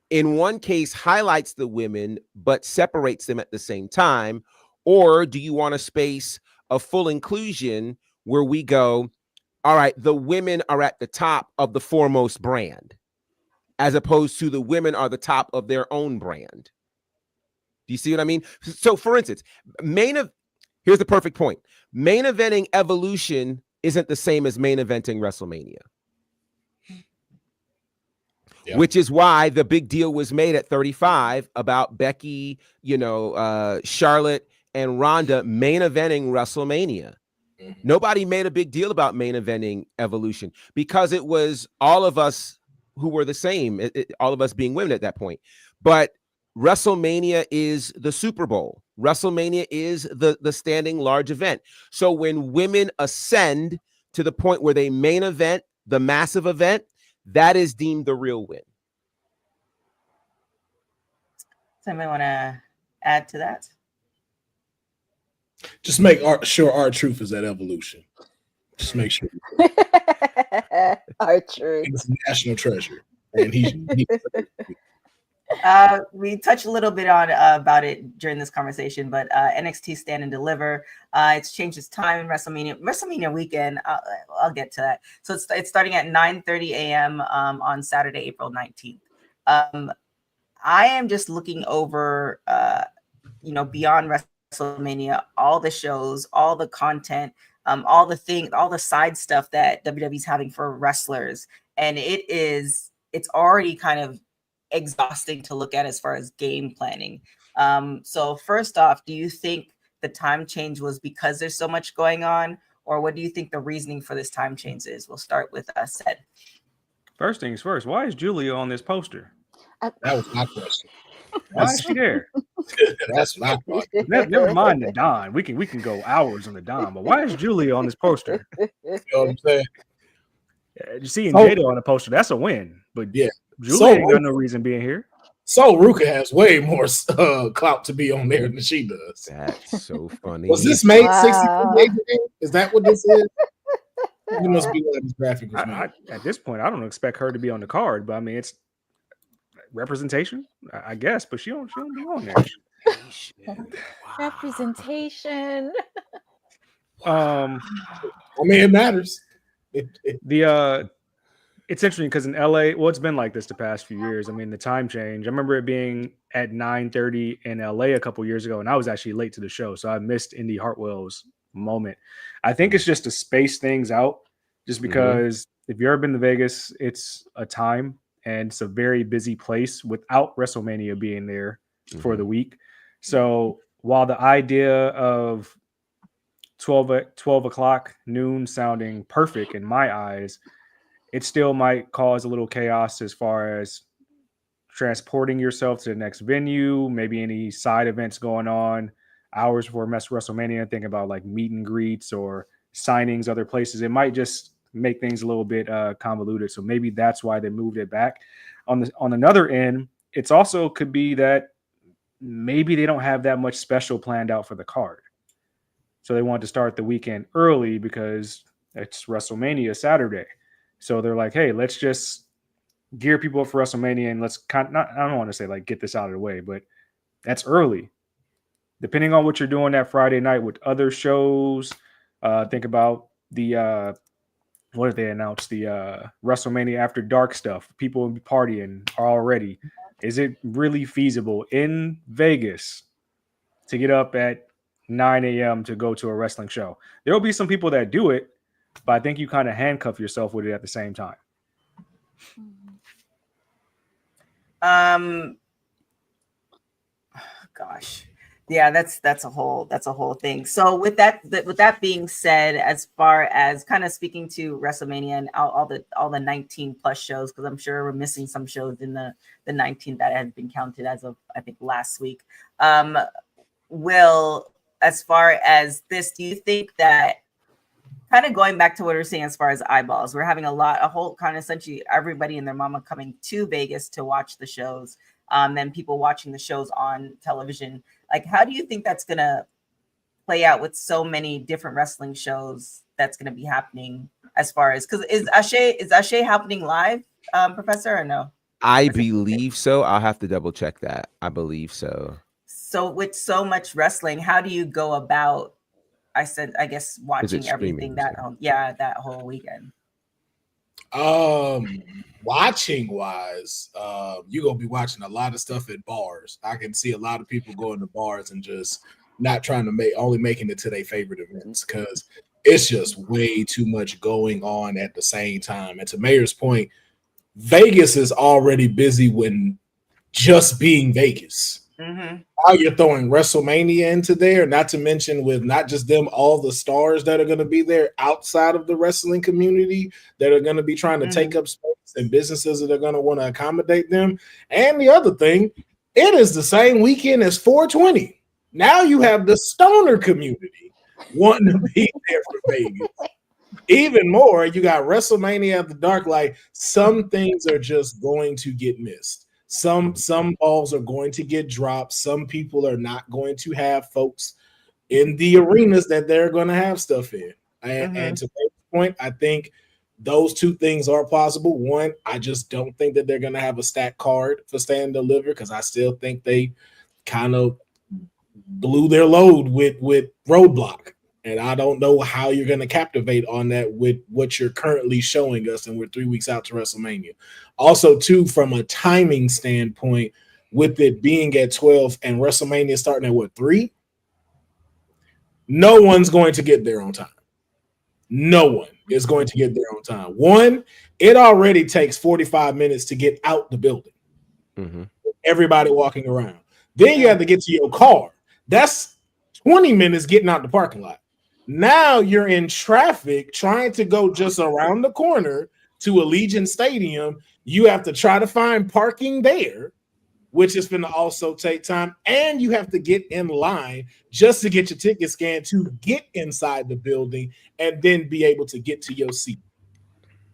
[SPEAKER 5] in one case highlights the women but separates them at the same time? Or do you want a space of full inclusion where we go, all right, the women are at the top of the foremost brand, as opposed to the women are the top of their own brand? Do you see what I mean? So for instance, here's the perfect point. Main eventing Evolution isn't the same as main eventing WrestleMania. Yeah. Which is why the big deal was made at 35 about Becky, Charlotte and Ronda main eventing WrestleMania. Mm-hmm. Nobody made a big deal about main eventing Evolution because it was all of us who were the same, all of us being women at that point. But WrestleMania is the Super Bowl. WrestleMania is the standing large event. So when women ascend to the point where they main event the massive event, that is deemed the real win.
[SPEAKER 3] Somebody want to add to that?
[SPEAKER 7] Just make sure R-Truth is at Evolution. Just make sure.
[SPEAKER 4] R-Truth.
[SPEAKER 7] He's a national treasure. And
[SPEAKER 3] we touched a little bit on about it during this conversation, but NXT Stand and Deliver, it's changed its time in WrestleMania weekend. I'll get to that. So it's starting at 9:30 a.m. On Saturday, April 19th. I am just looking over, beyond WrestleMania, all the shows, all the content, all the side stuff that WWE's having for wrestlers, and it's already kind of exhausting to look at as far as game planning. So first off, do you think the time change was because there's so much going on, or what do you think the reasoning for this time change is? We'll start with Sed.
[SPEAKER 6] First things first, why is Julia on this poster?
[SPEAKER 7] That was my question.
[SPEAKER 6] Why is she there?
[SPEAKER 7] That's my question.
[SPEAKER 6] Never mind the Don. We can go hours on the Don, but why is Julia on this poster?
[SPEAKER 7] You know what I'm saying?
[SPEAKER 6] You see Jada on the poster, that's a win. But yeah, Julia ain't got no reason being here.
[SPEAKER 7] So Ruka has way more clout to be on there than she does.
[SPEAKER 5] That's so funny.
[SPEAKER 7] Was this made 60 days ago? Is that what this is? You must be like this graphic.
[SPEAKER 6] At this point, I don't expect her to be on the card, but I mean, it's representation, I guess. But she don't be on there.
[SPEAKER 4] Representation.
[SPEAKER 7] I mean, it matters.
[SPEAKER 6] It's interesting because in LA, well, it's been like this the past few years. I mean, the time change. I remember it being at 9:30 in LA a couple years ago, and I was actually late to the show, so I missed Indy Hartwell's moment. I think it's just to space things out, just because if you've ever been to Vegas, it's a time and it's a very busy place without WrestleMania being there for the week. So while the idea of 12 o'clock noon sounding perfect in my eyes, it still might cause a little chaos as far as transporting yourself to the next venue, maybe any side events going on, hours before WrestleMania, think about like meet and greets or signings other places. It might just make things a little bit convoluted. So maybe that's why they moved it back. On another end, it's also could be that maybe they don't have that much special planned out for the card. So they want to start the weekend early because it's WrestleMania Saturday. So they're like, hey, let's just gear people up for WrestleMania and let's I don't want to say like get this out of the way, but that's early. Depending on what you're doing that Friday night with other shows, think about the what did they announce? The WrestleMania After Dark stuff. People will be partying already. Is it really feasible in Vegas to get up at 9 a.m. to go to a wrestling show? There will be some people that do it, but I think you kind of handcuff yourself with it at the same time.
[SPEAKER 3] Gosh. Yeah, that's a whole thing. So with that being said, as far as kind of speaking to WrestleMania and all the 19 plus shows, because I'm sure we're missing some shows in the 19 that have been counted as of I think last week. Will, as far as this, do you think that kind of going back to what we're saying as far as eyeballs, we're having a whole kind of essentially everybody and their mama coming to Vegas to watch the shows, then people watching the shows on television. Like, how do you think that's going to play out with so many different wrestling shows that's going to be happening as far as, because is Ashe happening live, Professor, or no?
[SPEAKER 5] I believe so. I'll have to double check that. I believe so.
[SPEAKER 3] So with so much wrestling, how do you go about, I guess, watching everything that whole weekend?
[SPEAKER 7] Watching wise, you're gonna be watching a lot of stuff at bars. I can see a lot of people going to bars and just not trying to only making it to their favorite events because it's just way too much going on at the same time. And to Mayor's point, Vegas is already busy when just being Vegas.
[SPEAKER 3] Mm-hmm.
[SPEAKER 7] Now you're throwing WrestleMania into there, not to mention with not just them, all the stars that are going to be there outside of the wrestling community that are going to be trying to take up space and businesses that are going to want to accommodate them. And the other thing, it is the same weekend as 420. Now you have the stoner community wanting to be there for Vegas. Even more, you got WrestleMania After Dark. Like, some things are just going to get missed. Some balls are going to get dropped. Some people are not going to have folks in the arenas that they're going to have stuff in. And to that point, I think those two things are possible. One, I just don't think that they're going to have a stack card for Stand and Deliver because I still think they kind of blew their load with Roadblock. And I don't know how you're going to captivate on that with what you're currently showing us. And we're 3 weeks out to WrestleMania. Also, too, from a timing standpoint, with it being at 12 and WrestleMania starting at 3? No one's going to get there on time. No one is going to get there on time. One, it already takes 45 minutes to get out the building. Mm-hmm. Everybody walking around. Then you have to get to your car. That's 20 minutes getting out the parking lot. Now you're in traffic trying to go just around the corner to Allegiant Stadium. You have to try to find parking there, which is going to also take time. And you have to get in line just to get your ticket scanned to get inside the building and then be able to get to your seat.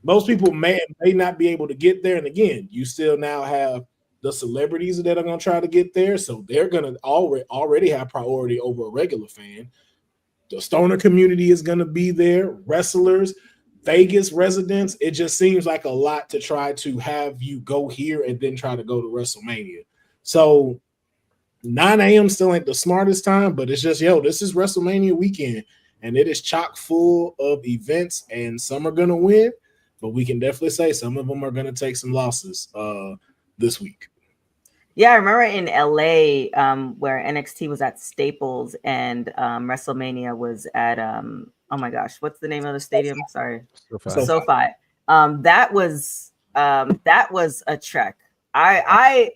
[SPEAKER 7] Most people may not be able to get there. And again, you still now have the celebrities that are going to try to get there. So they're going to already have priority over a regular fan. The stoner community is going to be there, wrestlers, Vegas residents. It just seems like a lot to try to have you go here and then try to go to WrestleMania. So 9 a.m. still ain't the smartest time, but it's just, this is WrestleMania weekend, and it is chock full of events, and some are going to win, but we can definitely say some of them are going to take some losses this week.
[SPEAKER 3] Yeah, I remember in LA where NXT was at Staples and WrestleMania was at oh my gosh, what's the name of the stadium? Sorry, SoFi. That was a trek. I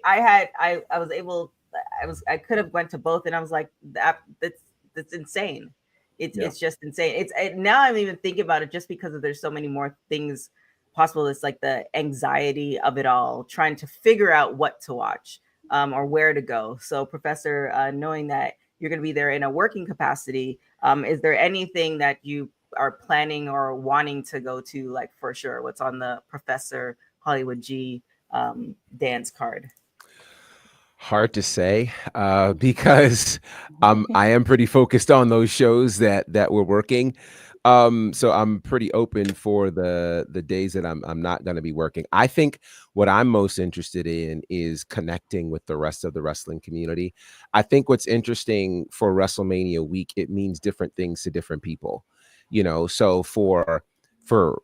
[SPEAKER 3] could have went to both, and I was like, that's insane. It's just insane. Now I'm even thinking about it just because there's so many more things possible, it's like the anxiety of it all, trying to figure out what to watch or where to go. So, Professor, knowing that you're going to be there in a working capacity, is there anything that you are planning or wanting to go to, like for sure? What's on the Professor Hollywood G dance card?
[SPEAKER 5] Hard to say, because I am pretty focused on those shows that we're working. So I'm pretty open for the days that I'm not going to be working. I think what I'm most interested in is connecting with the rest of the wrestling community. I think what's interesting for WrestleMania week, it means different things to different people. You know, so for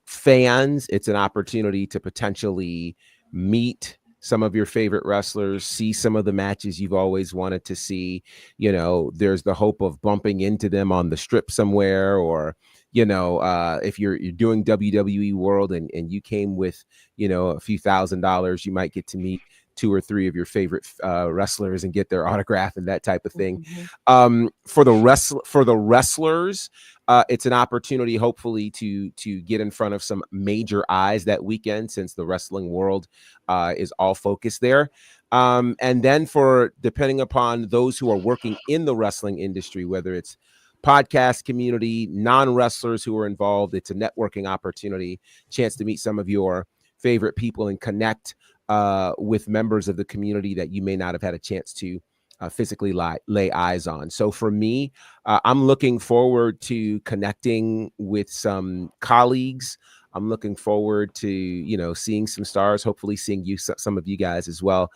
[SPEAKER 5] fans, it's an opportunity to potentially meet some of your favorite wrestlers, see some of the matches you've always wanted to see. You know, there's the hope of bumping into them on the strip somewhere, or, you know, if you're doing WWE World and you came with, you know, a few $1,000s, you might get to meet 2 or 3 of your favorite wrestlers and get their autograph and that type of thing. For the wrestlers, it's an opportunity, hopefully, to get in front of some major eyes that weekend, since the wrestling world is all focused there. And then for, depending upon those who are working in the wrestling industry, whether it's podcast community, non-wrestlers who are involved, it's a networking opportunity, chance to meet some of your favorite people and connect with members of the community that you may not have had a chance to physically lay eyes on. So for me, I'm looking forward to connecting with some colleagues. I'm looking forward to, you know, seeing some stars, hopefully seeing some of you guys as well.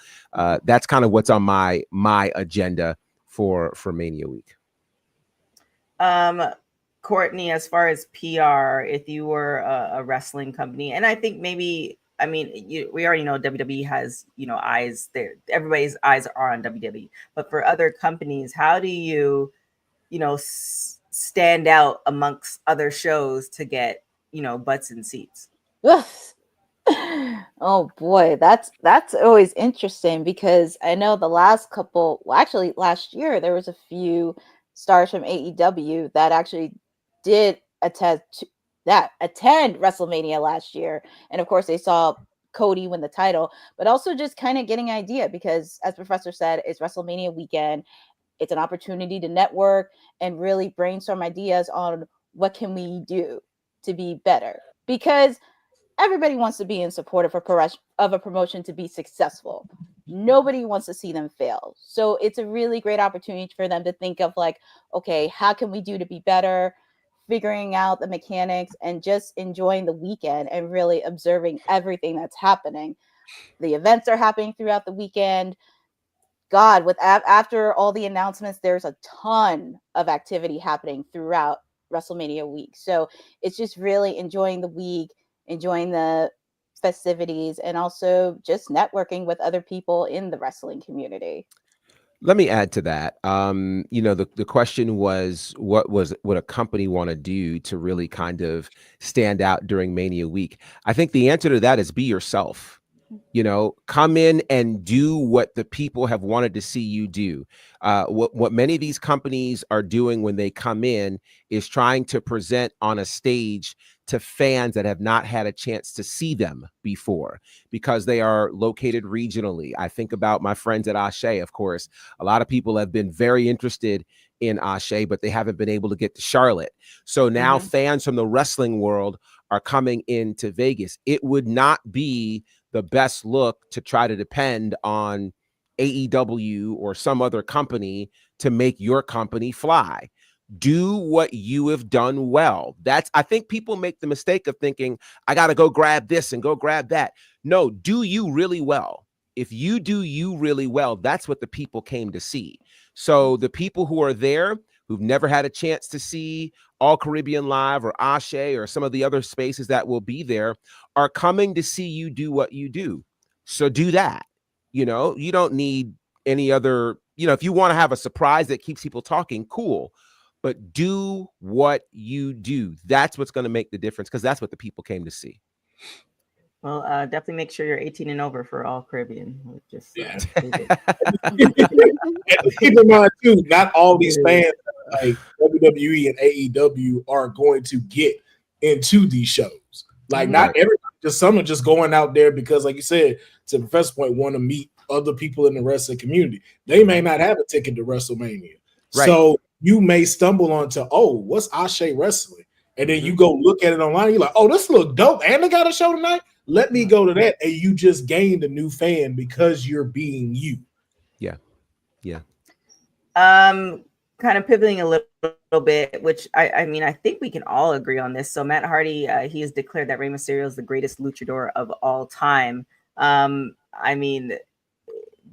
[SPEAKER 5] That's kind of what's on my agenda for Mania week.
[SPEAKER 3] Courtney, as far as PR, if you were a wrestling company, and I think maybe, I mean, we already know WWE has, you know, eyes there. Everybody's eyes are on WWE. But for other companies, how do you, you know, stand out amongst other shows to get, you know, butts in seats?
[SPEAKER 4] Oh boy, that's always interesting, because I know the last couple, well, actually last year, there was a few stars from AEW that actually did attend WrestleMania last year, and of course they saw Cody win the title, but also just kind of getting an idea, because as Professor said, it's WrestleMania weekend. It's an opportunity to network and really brainstorm ideas on what can we do to be better, because everybody wants to be in support of a promotion to be successful. Nobody wants to see them fail. So it's a really great opportunity for them to think of, like, okay, how can we do to be better, figuring out the mechanics, and just enjoying the weekend and really observing everything that's happening. The events are happening throughout the weekend. God, with after all the announcements, there's a ton of activity happening throughout WrestleMania week. So it's just really enjoying the week, enjoying the festivities, and also just networking with other people in the wrestling community.
[SPEAKER 5] Let me add to that. You know, the question was, what would a company want to do to really kind of stand out during Mania week? I think the answer to that is be yourself. You know, come in and do what the people have wanted to see you do. What many of these companies are doing when they come in is trying to present on a stage to fans that have not had a chance to see them before, because they are located regionally. I think about my friends at Ashe, of course. A lot of people have been very interested in Ashe, but they haven't been able to get to Charlotte. So now fans from the wrestling world are coming into Vegas. It would not be the best look to try to depend on AEW or some other company to make your company fly. Do what you have done well. I think people make the mistake of thinking, I got to go grab this and go grab that. No, do you really well. If you do you really well, that's what the people came to see. So the people who are there, who've never had a chance to see All Caribbean Live or Ashe or some of the other spaces that will be there, are coming to see you do what you do. So do that. You know, you don't need any other, you know, if you want to have a surprise that keeps people talking, cool. But do what you do. That's what's going to make the difference, because that's what the people came to see.
[SPEAKER 3] Well, definitely make sure you're 18 and over for All Caribbean. Just
[SPEAKER 7] Yeah.
[SPEAKER 3] and
[SPEAKER 7] keep in mind too, not all these fans like WWE and AEW are going to get into these shows. Like not everybody Just some are just going out there because, like you said, to Professor's point, want to meet other people in the wrestling community. They may not have a ticket to WrestleMania.
[SPEAKER 5] Right.
[SPEAKER 7] So you may stumble onto, oh, what's Ashe Wrestling? And then you go look at it online. You're like, oh, this look dope. And they got a show tonight. Let me go to that. And you just gained a new fan because you're being you.
[SPEAKER 5] Yeah. Yeah.
[SPEAKER 3] Kind of pivoting a little bit, which I mean, I think we can all agree on this. So Matt Hardy, he has declared that Rey Mysterio is the greatest luchador of all time. I mean,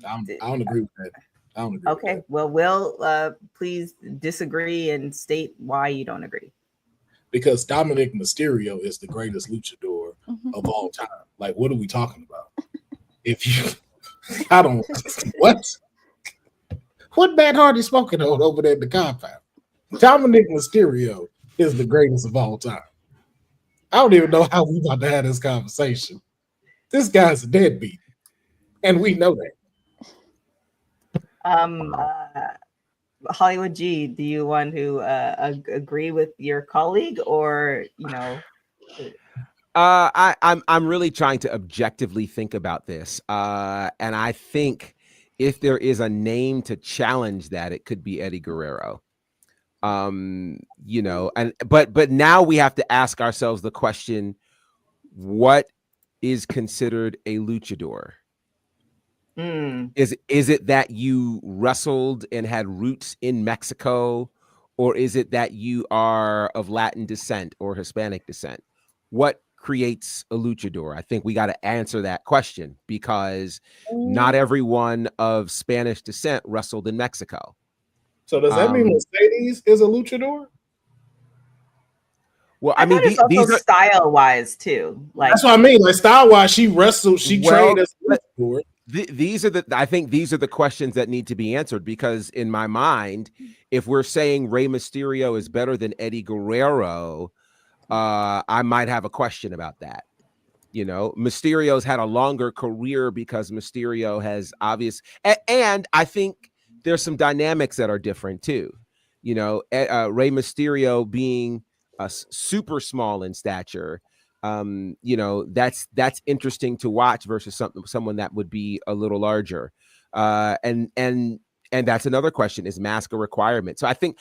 [SPEAKER 7] I don't agree with that. I don't agree.
[SPEAKER 3] Okay, well, Will, please disagree and state why you don't agree.
[SPEAKER 7] Because Dominic Mysterio is the greatest luchador of all time. Like, what are we talking about? If you, I don't, what Matt Hardy spoken on over there at the compound? Dominic Mysterio is the greatest of all time. I don't even know how we about to have this conversation. This guy's a deadbeat, and we know that.
[SPEAKER 3] Hollywood G, do you want to agree with your colleague, or
[SPEAKER 5] I'm really trying to objectively think about this, and I think if there is a name to challenge that, it could be Eddie Guerrero. And but now we have to ask ourselves the question: what is considered a luchador? Is it that you wrestled and had roots in Mexico, or is it that you are of Latin descent or Hispanic descent? What creates a luchador? I think we got to answer that question, because not everyone of Spanish descent wrestled in Mexico.
[SPEAKER 7] So does that mean Mercedes is a luchador?
[SPEAKER 5] Well, I mean,
[SPEAKER 3] it's also style wise too. Like,
[SPEAKER 7] that's what I mean. Like, style wise, she wrestled, she trained as a luchador.
[SPEAKER 5] I think these are the questions that need to be answered, because in my mind, if we're saying Rey Mysterio is better than Eddie Guerrero, I might have a question about that. Mysterio's had a longer career because Mysterio has and I think there's some dynamics that are different too. Rey Mysterio being super small in stature, that's interesting to watch versus someone that would be a little larger. And that's another question: is mask a requirement? So I think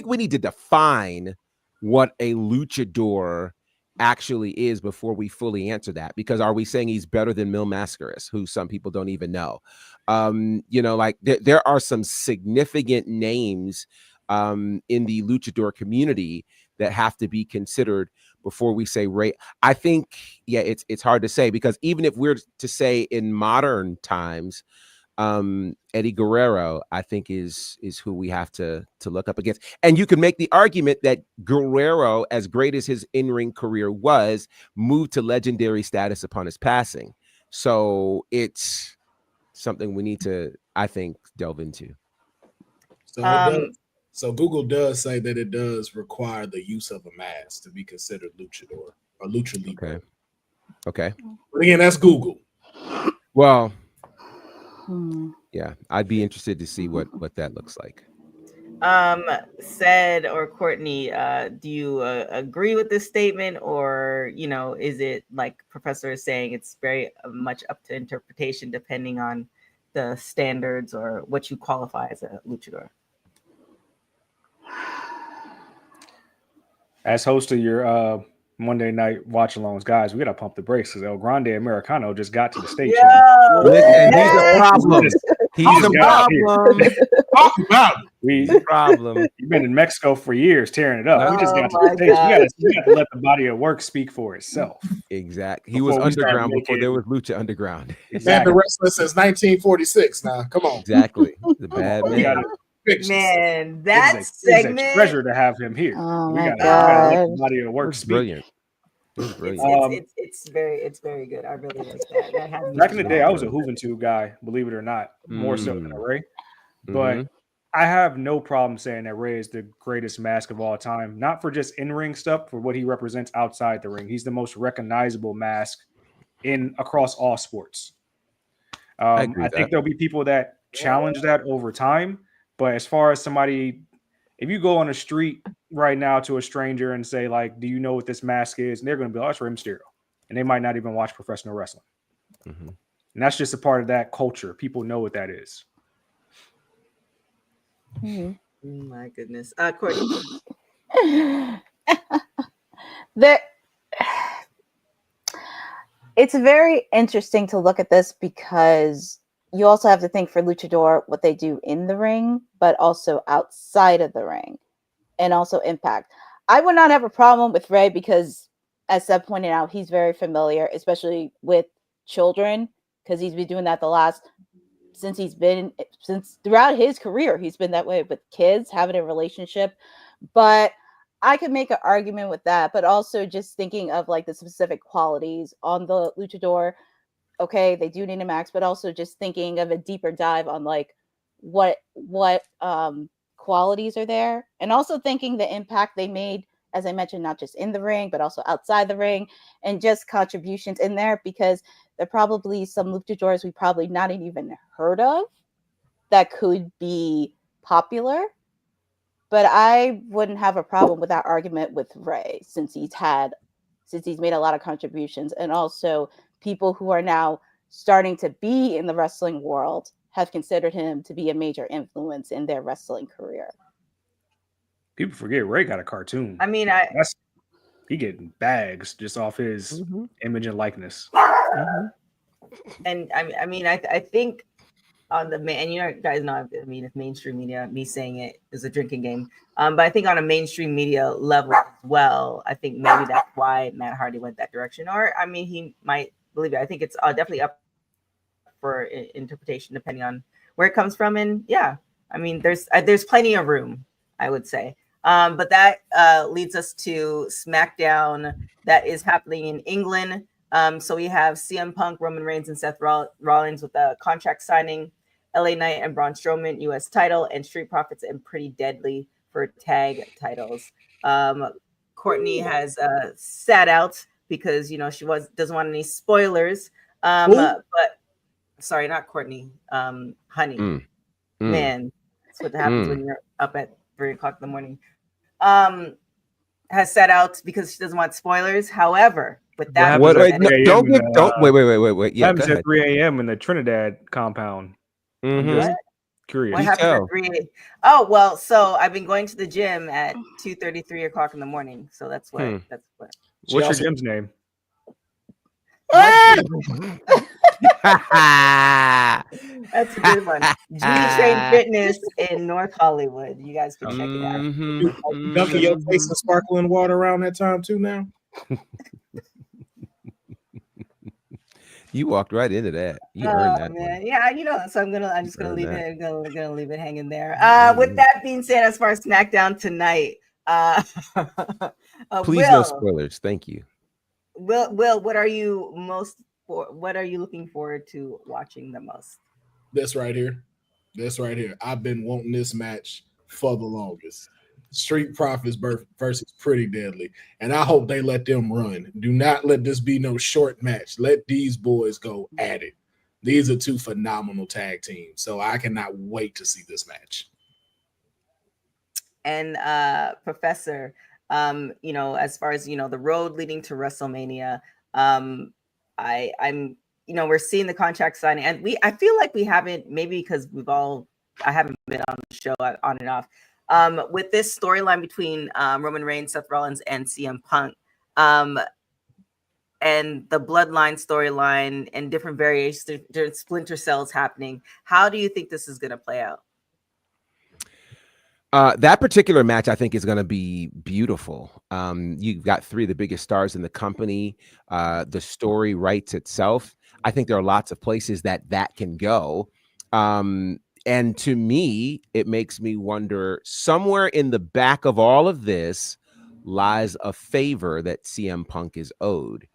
[SPEAKER 5] we need to define what a luchador actually is before we fully answer that, because are we saying he's better than Mil Mascaras, who some people don't even know? Like there are some significant names in the luchador community that have to be considered before we say Rey. I think, it's hard to say, because even if we're to say in modern times, Eddie Guerrero, I think is who we have to look up against. And you can make the argument that Guerrero, as great as his in-ring career was, moved to legendary status upon his passing. So it's something we need to, I think, delve into.
[SPEAKER 7] So Google does say that it does require the use of a mask to be considered luchador or lucha libre.
[SPEAKER 5] Okay.
[SPEAKER 7] But again, that's Google.
[SPEAKER 5] Well, yeah, I'd be interested to see what that looks like.
[SPEAKER 3] Said or Courtney, do you agree with this statement, or is it like Professor is saying, it's very much up to interpretation depending on the standards or what you qualify as a luchador?
[SPEAKER 6] As host of your Monday night watch alongs, guys, we gotta pump the brakes because El Grande Americano just got to the station.
[SPEAKER 5] Listen, he's a problem. He's a problem.
[SPEAKER 7] Talk about it.
[SPEAKER 6] He's a problem. You've been in Mexico for years tearing it up. We just got to the stage. We got to let the body of work speak for itself.
[SPEAKER 5] Exactly. He was underground before there was Lucha Underground.
[SPEAKER 7] Exactly. Been wrestling since 1946. Now, come on.
[SPEAKER 5] Exactly. The bad man.
[SPEAKER 3] Man, that segment.
[SPEAKER 6] It's a pleasure to have him here.
[SPEAKER 4] Oh
[SPEAKER 6] we
[SPEAKER 4] my
[SPEAKER 6] gotta let the body of work speak.
[SPEAKER 5] Brilliant.
[SPEAKER 3] It's very good. I really like that.
[SPEAKER 6] Back in the day, I was a Juventud guy, believe it or not, more so than a Rey. But I have no problem saying that Rey is the greatest mask of all time, not for just in-ring stuff, for what he represents outside the ring. He's the most recognizable mask across all sports. I think there'll be people that challenge that over time. But as far as somebody, if you go on the street right now to a stranger and say, like, do you know what this mask is? And they're going to be like, oh, it's Rey Mysterio. and they might not even watch professional wrestling.
[SPEAKER 5] Mm-hmm.
[SPEAKER 6] And that's just a part of that culture. People know what that is.
[SPEAKER 4] Mm-hmm.
[SPEAKER 3] Oh my goodness. Courtney.
[SPEAKER 4] There, it's very interesting to look at this because you also have to think for Luchador what they do in the ring, but also outside of the ring, and also Impact. I would not have a problem with Ray because, as Seb pointed out, he's very familiar, especially with children, because he's been doing that since throughout his career. He's been that way with kids, having a relationship. But I could make an argument with that, but also just thinking of like the specific qualities on the Luchador. Okay, they do need a max, but also just thinking of a deeper dive on like what qualities are there, and also thinking the impact they made, as I mentioned, not just in the ring but also outside the ring, and just contributions in there, because there are probably some luchadors we probably not even heard of that could be popular. But I wouldn't have a problem with that argument with Ray, since he's made a lot of contributions, and also people who are now starting to be in the wrestling world have considered him to be a major influence in their wrestling career.
[SPEAKER 6] People forget Ray got a cartoon.
[SPEAKER 3] I mean,
[SPEAKER 6] he getting bags just off his
[SPEAKER 5] Mm-hmm.
[SPEAKER 6] image and likeness.
[SPEAKER 5] Mm-hmm.
[SPEAKER 3] and I think on the main, and you know, guys know, I mean, it's mainstream media. Me saying it is a drinking game. But I think on a mainstream media level as well, I think maybe that's why Matt Hardy went that direction. Or I mean, he might believe it. I think it's definitely up for interpretation depending on where it comes from. And yeah, I mean, there's plenty of room, I would say. But that leads us to SmackDown that is happening in England. So we have CM Punk, Roman Reigns, and Seth Rollins with a contract signing. LA Knight and Braun Strowman, U.S. title, and Street Profits and Pretty Deadly for tag titles. Courtney has sat out because she doesn't want any spoilers. But sorry, not Courtney. Honey, man, that's what happens when you're up at 3:00 in the morning. Has set out because she doesn't want spoilers. However, with that,
[SPEAKER 5] Wait,
[SPEAKER 6] wait.
[SPEAKER 5] Yeah,
[SPEAKER 6] happens
[SPEAKER 5] go ahead.
[SPEAKER 6] at 3 a.m. in the Trinidad compound. I'm
[SPEAKER 5] Mm-hmm.
[SPEAKER 6] just curious.
[SPEAKER 3] What happens at 3? Oh well, so I've been going to the gym at 2:30, 3 o'clock in the morning. So that's what.
[SPEAKER 6] What's your gym's name?
[SPEAKER 3] That's a good one. G-Train Fitness in North Hollywood. You guys can check it out.
[SPEAKER 7] Dunking your face in sparkling water around that time too now?
[SPEAKER 5] You walked right into that. You earned that
[SPEAKER 3] man.
[SPEAKER 5] one.
[SPEAKER 3] Yeah, so I'm just gonna leave it. Gonna leave it hanging there. With that being said, as far as SmackDown tonight,
[SPEAKER 5] please no spoilers. Thank you.
[SPEAKER 3] Will, what are you looking forward to watching the most?
[SPEAKER 7] This right here. I've been wanting this match for the longest. Street Profits versus Pretty Deadly. And I hope they let them run. Do not let this be no short match. Let these boys go at it. These are two phenomenal tag teams. So I cannot wait to see this match.
[SPEAKER 3] And Professor, as far as the road leading to WrestleMania, I'm we're seeing the contract signing, and I feel like we haven't, maybe because I haven't been on the show on and off, with this storyline between Roman Reigns, Seth Rollins, and CM Punk, and the bloodline storyline and different variations, different splinter cells happening. How do you think this is going to play out?
[SPEAKER 5] That particular match, I think, is going to be beautiful. You've got 3 of the biggest stars in the company. The story writes itself. I think there are lots of places that can go. And to me, it makes me wonder, somewhere in the back of all of this lies a favor that CM Punk is owed.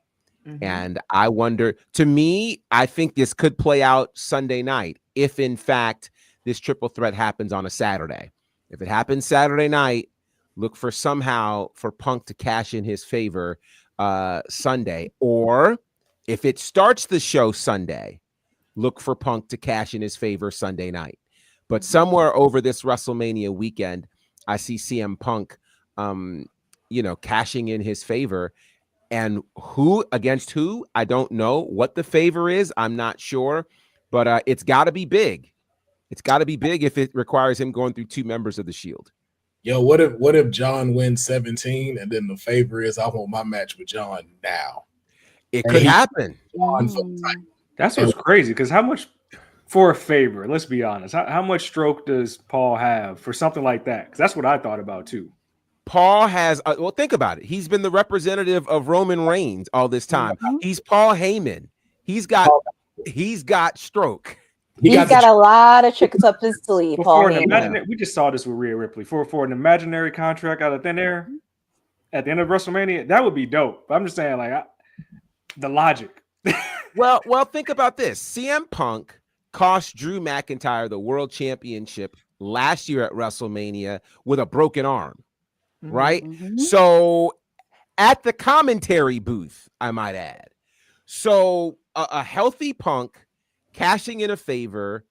[SPEAKER 5] Mm-hmm. And I wonder, to me, I think this could play out Sunday night if, in fact, this triple threat happens on a Saturday. If it happens Saturday night, look for Punk to cash in his favor Sunday. Or if it starts the show Sunday, look for Punk to cash in his favor Sunday night. But somewhere over this WrestleMania weekend, I see CM Punk, cashing in his favor. And who against who? I don't know. What the favor is, I'm not sure. But it's got to be big. It's got to be big if it requires him going through 2 members of the Shield.
[SPEAKER 7] Yo, what if John wins 17 and then the favor is I want my match with John now?
[SPEAKER 5] It could happen.
[SPEAKER 6] That's what's crazy, because how much for a favor? Let's be honest. How much stroke does Paul have for something like that? Because that's what I thought about too.
[SPEAKER 5] Paul has, well, think about it. He's been the representative of Roman Reigns all this time. He's Paul Heyman. He's got stroke.
[SPEAKER 4] He's got a lot of tricks up his sleeve.
[SPEAKER 6] We just saw this with Rhea Ripley. For an imaginary contract out of thin air at the end of WrestleMania, that would be dope. But I'm just saying, like, the logic.
[SPEAKER 5] Well, think about this. CM Punk cost Drew McIntyre the world championship last year at WrestleMania with a broken arm, right? So at the commentary booth, I might add. So a healthy Punk cashing in a favor.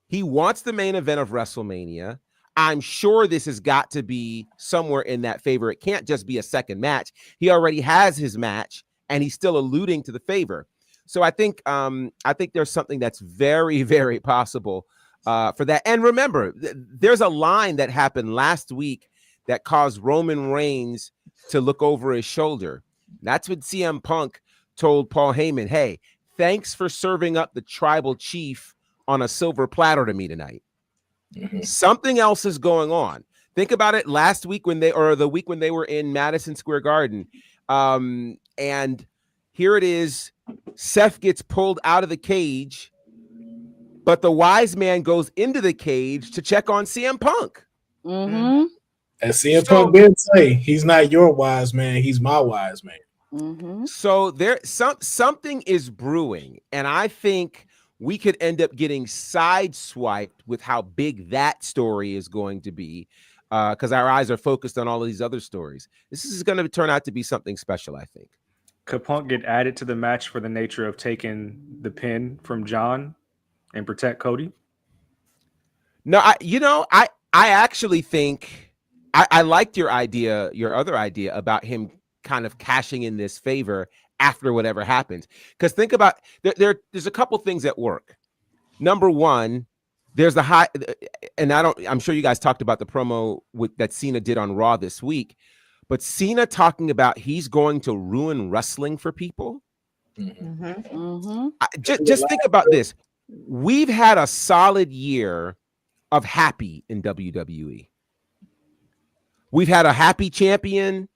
[SPEAKER 5] He wants the main event of WrestleMania. I'm sure this has got to be somewhere in that favor. It can't just be a second match. He already has his match, and he's still alluding to the favor. So I think there's something that's very, very possible for that. And remember, there's a line that happened last week that caused Roman Reigns to look over his shoulder. That's when CM Punk told Paul Heyman, hey, thanks for serving up the tribal chief on a silver platter to me tonight. Something else is going on. Think about it the week when they were in Madison Square Garden. And here it is. Seth gets pulled out of the cage, but the wise man goes into the cage to check on CM Punk.
[SPEAKER 7] As CM Punk did say, he's not your wise man, he's my wise man.
[SPEAKER 5] So there something is brewing, and I think we could end up getting sideswiped with how big that story is going to be, because our eyes are focused on all of these other stories. This is going to turn out to be something special, I think.
[SPEAKER 6] Could Punk get added to the match for the nature of taking the pin from John and protect Cody?
[SPEAKER 5] No, I actually think I liked your other idea about him kind of cashing in this favor after whatever happens. Because think about there's a couple things at work. Number one, there's the high, and I'm sure you guys talked about the promo that Cena did on Raw this week, but Cena talking about he's going to ruin wrestling for people. Just think about this. We've had a solid year of happy in WWE. We've had a happy champion.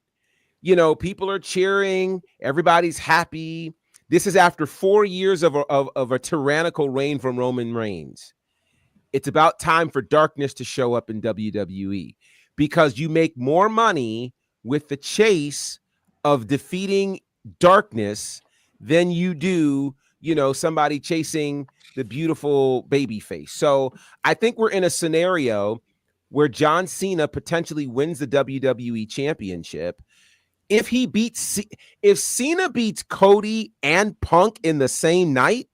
[SPEAKER 5] People are cheering. Everybody's happy. This is after 4 years of a tyrannical reign from Roman Reigns. It's about time for darkness to show up in WWE, because you make more money with the chase of defeating darkness than you do, somebody chasing the beautiful baby face. So I think we're in a scenario where John Cena potentially wins the WWE championship. If Cena beats Cody and Punk in the same night,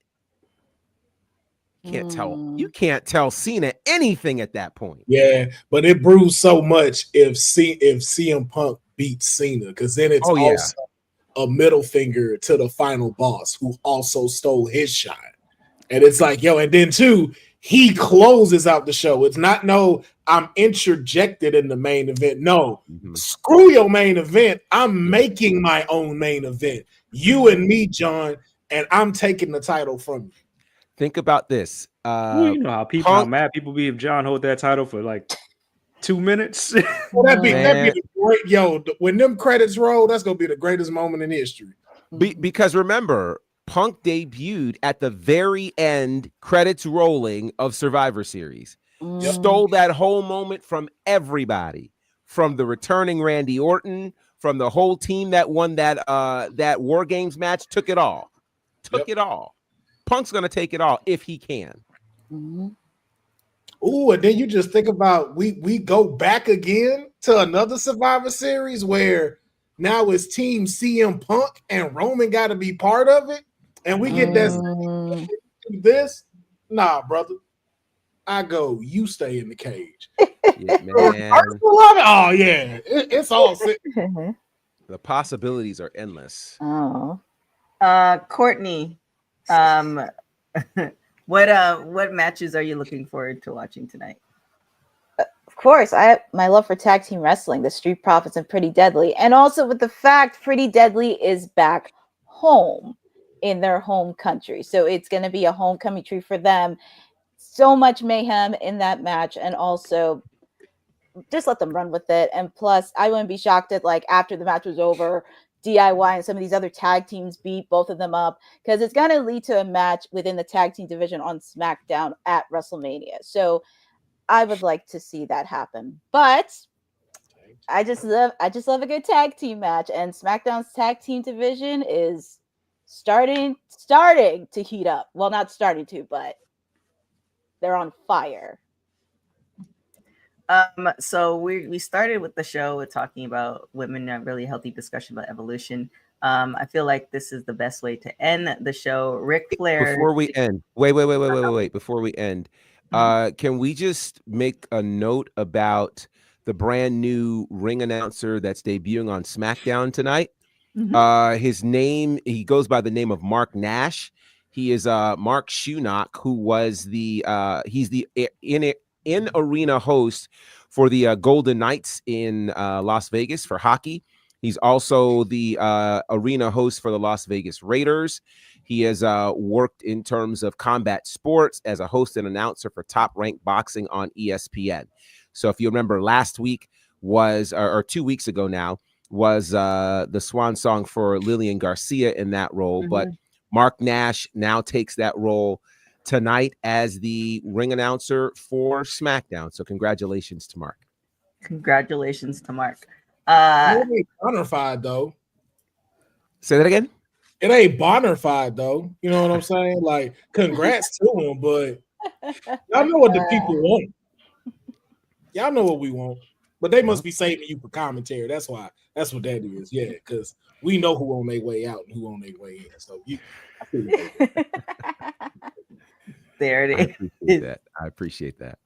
[SPEAKER 5] you can't tell Cena anything at that point.
[SPEAKER 7] Yeah, but it brews so much if CM Punk beats Cena, because then it's also a middle finger to the final boss who also stole his shine. And it's like, and then too, he closes out the show. It's not I'm interjected in the main event. No, screw your main event. I'm making my own main event. You and me, John, and I'm taking the title from you.
[SPEAKER 5] Think about this.
[SPEAKER 6] You know how mad people be if John hold that title for like 2 minutes.
[SPEAKER 7] Well, that'd be great. When them credits roll, that's gonna be the greatest moment in history.
[SPEAKER 5] Because remember, Punk debuted at the very end, credits rolling, of Survivor Series. Stole that whole moment from everybody, from the returning Randy Orton, from the whole team that won that War Games match. Took it all. It all. Punk's gonna take it all if he can.
[SPEAKER 7] Ooh, and then you just think about we go back again to another Survivor Series where now it's Team CM Punk and Roman got to be part of it, and we get this. Nah, brother. I go, you stay in the cage.
[SPEAKER 5] Yeah, man.
[SPEAKER 7] Oh yeah, it's all sick.
[SPEAKER 5] The possibilities are endless.
[SPEAKER 4] Oh,
[SPEAKER 3] Courtney, um, what matches are you looking forward to watching tonight?
[SPEAKER 4] of course, my love for tag team wrestling, the Street Profits and Pretty Deadly, and also with the fact Pretty Deadly is back home in their home country, so it's going to be a homecoming treat for them. So much mayhem in that match, and also just let them run with it. And plus, I wouldn't be shocked at like after the match was over, DIY and some of these other tag teams beat both of them up, because it's going to lead to a match within the tag team division on SmackDown at WrestleMania. So I would like to see that happen. But I just love a good tag team match, and SmackDown's tag team division is starting to heat up. Well, not starting to, but they're on fire.
[SPEAKER 3] So we started with the show with talking about women, a really healthy discussion about evolution. I feel like this is the best way to end the show. Ric Flair.
[SPEAKER 5] Before we end, wait. Before we end, can we just make a note about the brand new ring announcer that's debuting on SmackDown tonight? His name, he goes by the name of Mark Nash. He is Mark Schunock, who was he's the in arena host for the Golden Knights in Las Vegas for hockey. He's also the arena host for the Las Vegas Raiders. He has worked in terms of combat sports as a host and announcer for Top Rank Boxing on ESPN. So if you remember, last week was, or 2 weeks ago now, was the swan song for Lillian Garcia in that role. But Mark Nash now takes that role tonight as the ring announcer for SmackDown. So congratulations to Mark.
[SPEAKER 3] Congratulations to Mark.
[SPEAKER 7] It ain't bonafide though.
[SPEAKER 5] Say that again.
[SPEAKER 7] It ain't bonafide though. You know what I'm saying? Like, congrats to him, but y'all know what the people want. Y'all know what we want, but they must be saving you for commentary. That's why. That's what that is. Yeah, because we know who on their way out and who on their way in. So
[SPEAKER 3] there it is.
[SPEAKER 5] I appreciate that.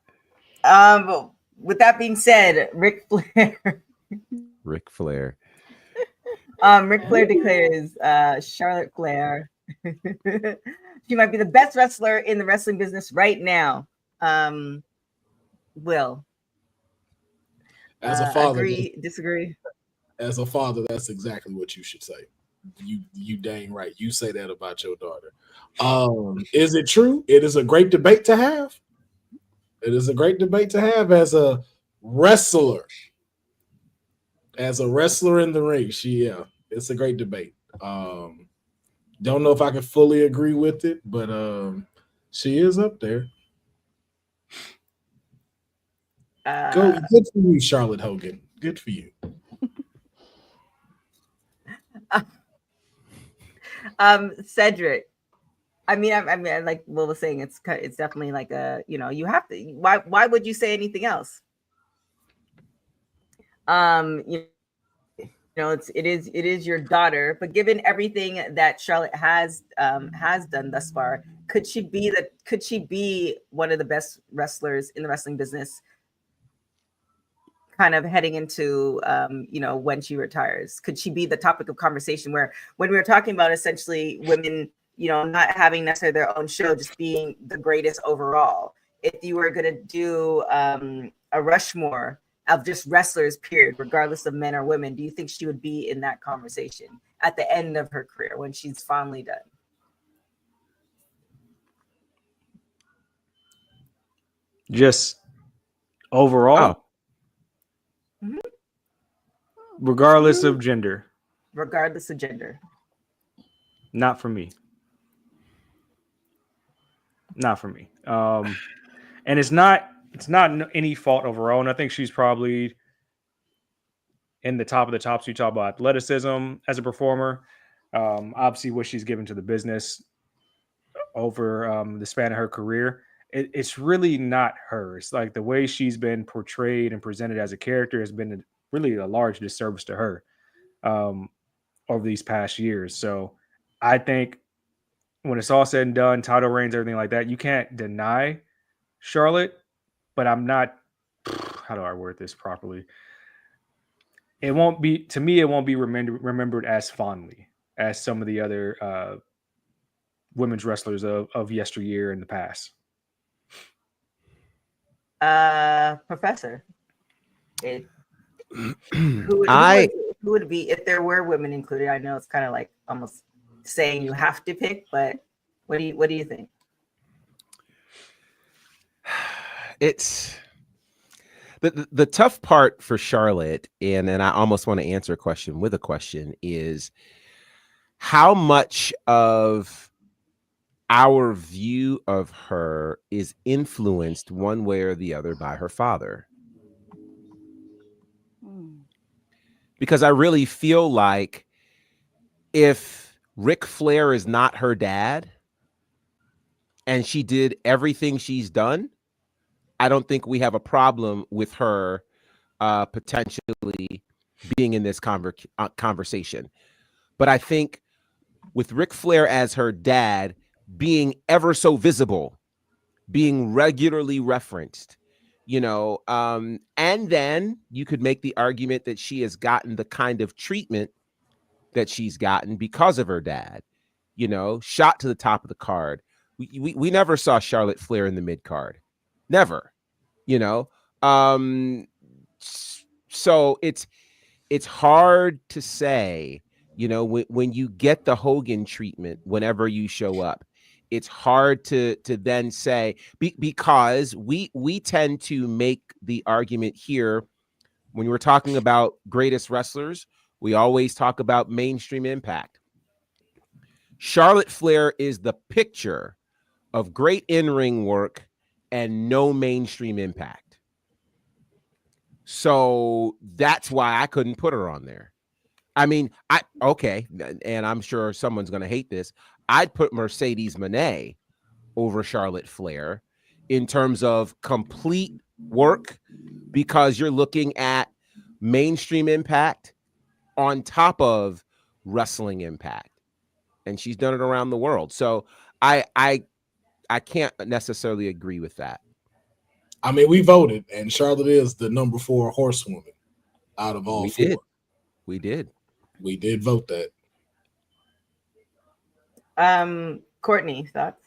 [SPEAKER 3] With that being said, Ric Flair.
[SPEAKER 5] Ric Flair.
[SPEAKER 3] Ric Flair declares Charlotte Flair. She might be the best wrestler in the wrestling business right now. Will.
[SPEAKER 7] As a father,
[SPEAKER 3] agree, disagree?
[SPEAKER 7] As a father, that's exactly what you should say. You dang right. You say that about your daughter. Is it true? It is a great debate to have. It is a great debate to have as a wrestler. As a wrestler in the ring, it's a great debate. Don't know if I can fully agree with it, but she is up there. Good for you, Charlotte Hogan. Good for you.
[SPEAKER 3] Cedric. I mean, like Will was saying, it's definitely like you have to. Why would you say anything else? It is your daughter, but given everything that Charlotte has done thus far, could she be one of the best wrestlers in the wrestling business? Kind of heading into when she retires, could she be the topic of conversation? Where when we were talking about essentially women, not having necessarily their own show, just being the greatest overall. If you were going to do a Rushmore of just wrestlers, period, regardless of men or women, do you think she would be in that conversation at the end of her career when she's finally done?
[SPEAKER 6] Just overall, regardless of gender.
[SPEAKER 3] Regardless of gender.
[SPEAKER 6] Not for me. Not for me. And it's not any fault overall. And I think she's probably in the top of the tops. You talk about athleticism as a performer. Obviously, what she's given to the business over the span of her career. It's really not her. It's like the way she's been portrayed and presented as a character has been really a large disservice to her over these past years. So I think when it's all said and done, title reigns, everything like that, you can't deny Charlotte, but I'm not, how do I word this properly? it won't be, to me, it won't be remembered as fondly as some of the other women's wrestlers of yesteryear in the past.
[SPEAKER 3] Professor, who would it be if there were women included? I know it's kind of like almost saying you have to pick, but what do you think?
[SPEAKER 5] It's the tough part for Charlotte, and I almost want to answer a question with a question, is how much of our view of her is influenced one way or the other by her father. Because I really feel like if Ric Flair is not her dad and she did everything she's done, I don't think we have a problem with her potentially being in this conversation. But I think with Ric Flair as her dad being ever so visible, being regularly referenced, and then you could make the argument that she has gotten the kind of treatment that she's gotten because of her dad, shot to the top of the card. We never saw Charlotte Flair in the mid card. Never, so it's hard to say, when you get the Hogan treatment, whenever you show up, it's hard to then say, because we tend to make the argument here when we're talking about greatest wrestlers, we always talk about mainstream impact. Charlotte Flair is the picture of great in-ring work and no mainstream impact. So that's why I couldn't put her on there. I mean, and I'm sure someone's going to hate this. I'd put Mercedes Moné over Charlotte Flair in terms of complete work, because you're looking at mainstream impact on top of wrestling impact, and she's done it around the world. So I can't necessarily agree with that.
[SPEAKER 7] I mean, we voted, and Charlotte is the number 4 horsewoman out of all 4.
[SPEAKER 5] We did
[SPEAKER 7] vote that.
[SPEAKER 3] Courtney, thoughts?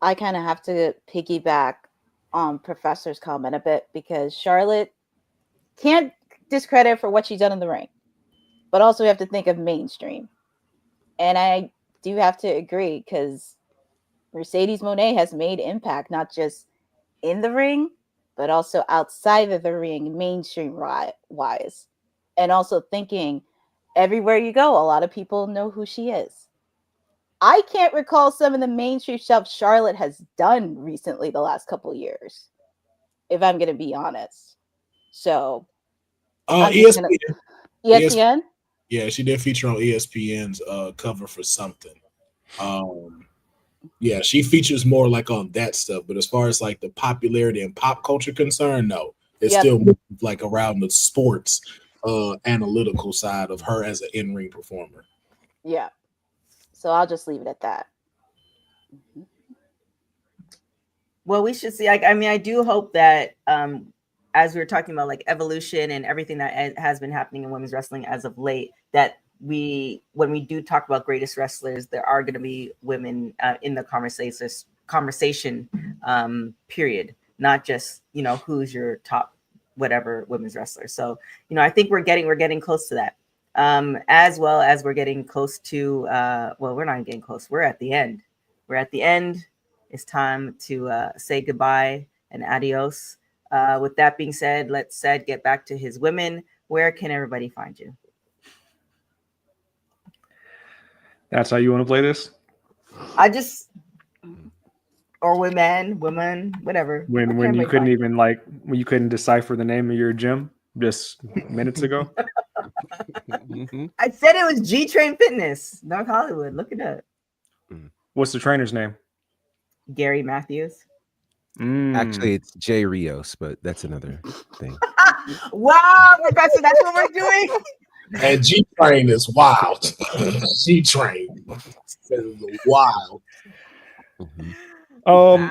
[SPEAKER 4] I kind of have to piggyback on Professor's comment a bit, because Charlotte can't discredit for what she's done in the ring, but also we have to think of mainstream. And I do have to agree, because Mercedes Moné has made impact, not just in the ring, but also outside of the ring, mainstream wise. And also thinking everywhere you go, a lot of people know who she is. I can't recall some of the mainstream stuff Charlotte has done recently the last couple of years, if I'm going to be honest. So,
[SPEAKER 7] ESPN.
[SPEAKER 4] ESPN?
[SPEAKER 7] Yeah, she did feature on ESPN's cover for something. Yeah, she features more like on that stuff, but as far as like the popularity and pop culture concern, no, it's still like around the sports analytical side of her as an in-ring performer.
[SPEAKER 4] Yeah. So I'll just leave it at that.
[SPEAKER 3] Well, we should see. I do hope that as we were talking about like evolution and everything that has been happening in women's wrestling as of late, that when we do talk about greatest wrestlers, there are going to be women in the conversation period, not just, who's your top whatever women's wrestler. So, I think we're getting close to that. As well as we're getting close to, we're not getting close. We're at the end. It's time to say goodbye and adios. With that being said, let's Ced get back to his women. Where can everybody find you?
[SPEAKER 6] That's how you want to play this?
[SPEAKER 3] Or women, whatever.
[SPEAKER 6] When you couldn't even when you couldn't decipher the name of your gym just minutes ago.
[SPEAKER 3] I said it was G Train Fitness, North Hollywood. Look it up.
[SPEAKER 6] What's the trainer's name?
[SPEAKER 3] Gary Matthews.
[SPEAKER 5] Actually, it's Jay Rios, but that's another thing.
[SPEAKER 3] Wow, Professor, that's what we're doing.
[SPEAKER 7] And G Train is wild. G Train is wild.
[SPEAKER 6] Wow.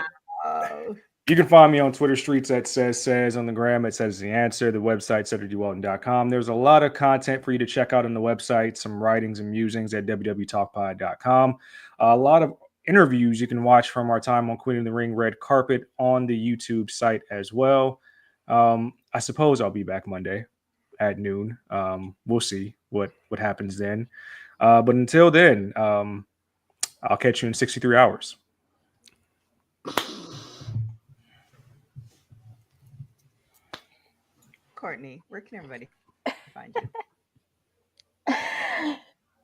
[SPEAKER 6] You can find me on Twitter streets at says on the gram. It says the answer. The website, cedricdwalton.com. There's a lot of content for you to check out on the website, some writings and musings at wwtalkpod.com. A lot of interviews you can watch from our time on Queen of the Ring Red Carpet on the YouTube site as well. I suppose I'll be back Monday at noon. We'll see what happens then. But until then, I'll catch you in 63 hours.
[SPEAKER 3] Courtney, where can everybody find you?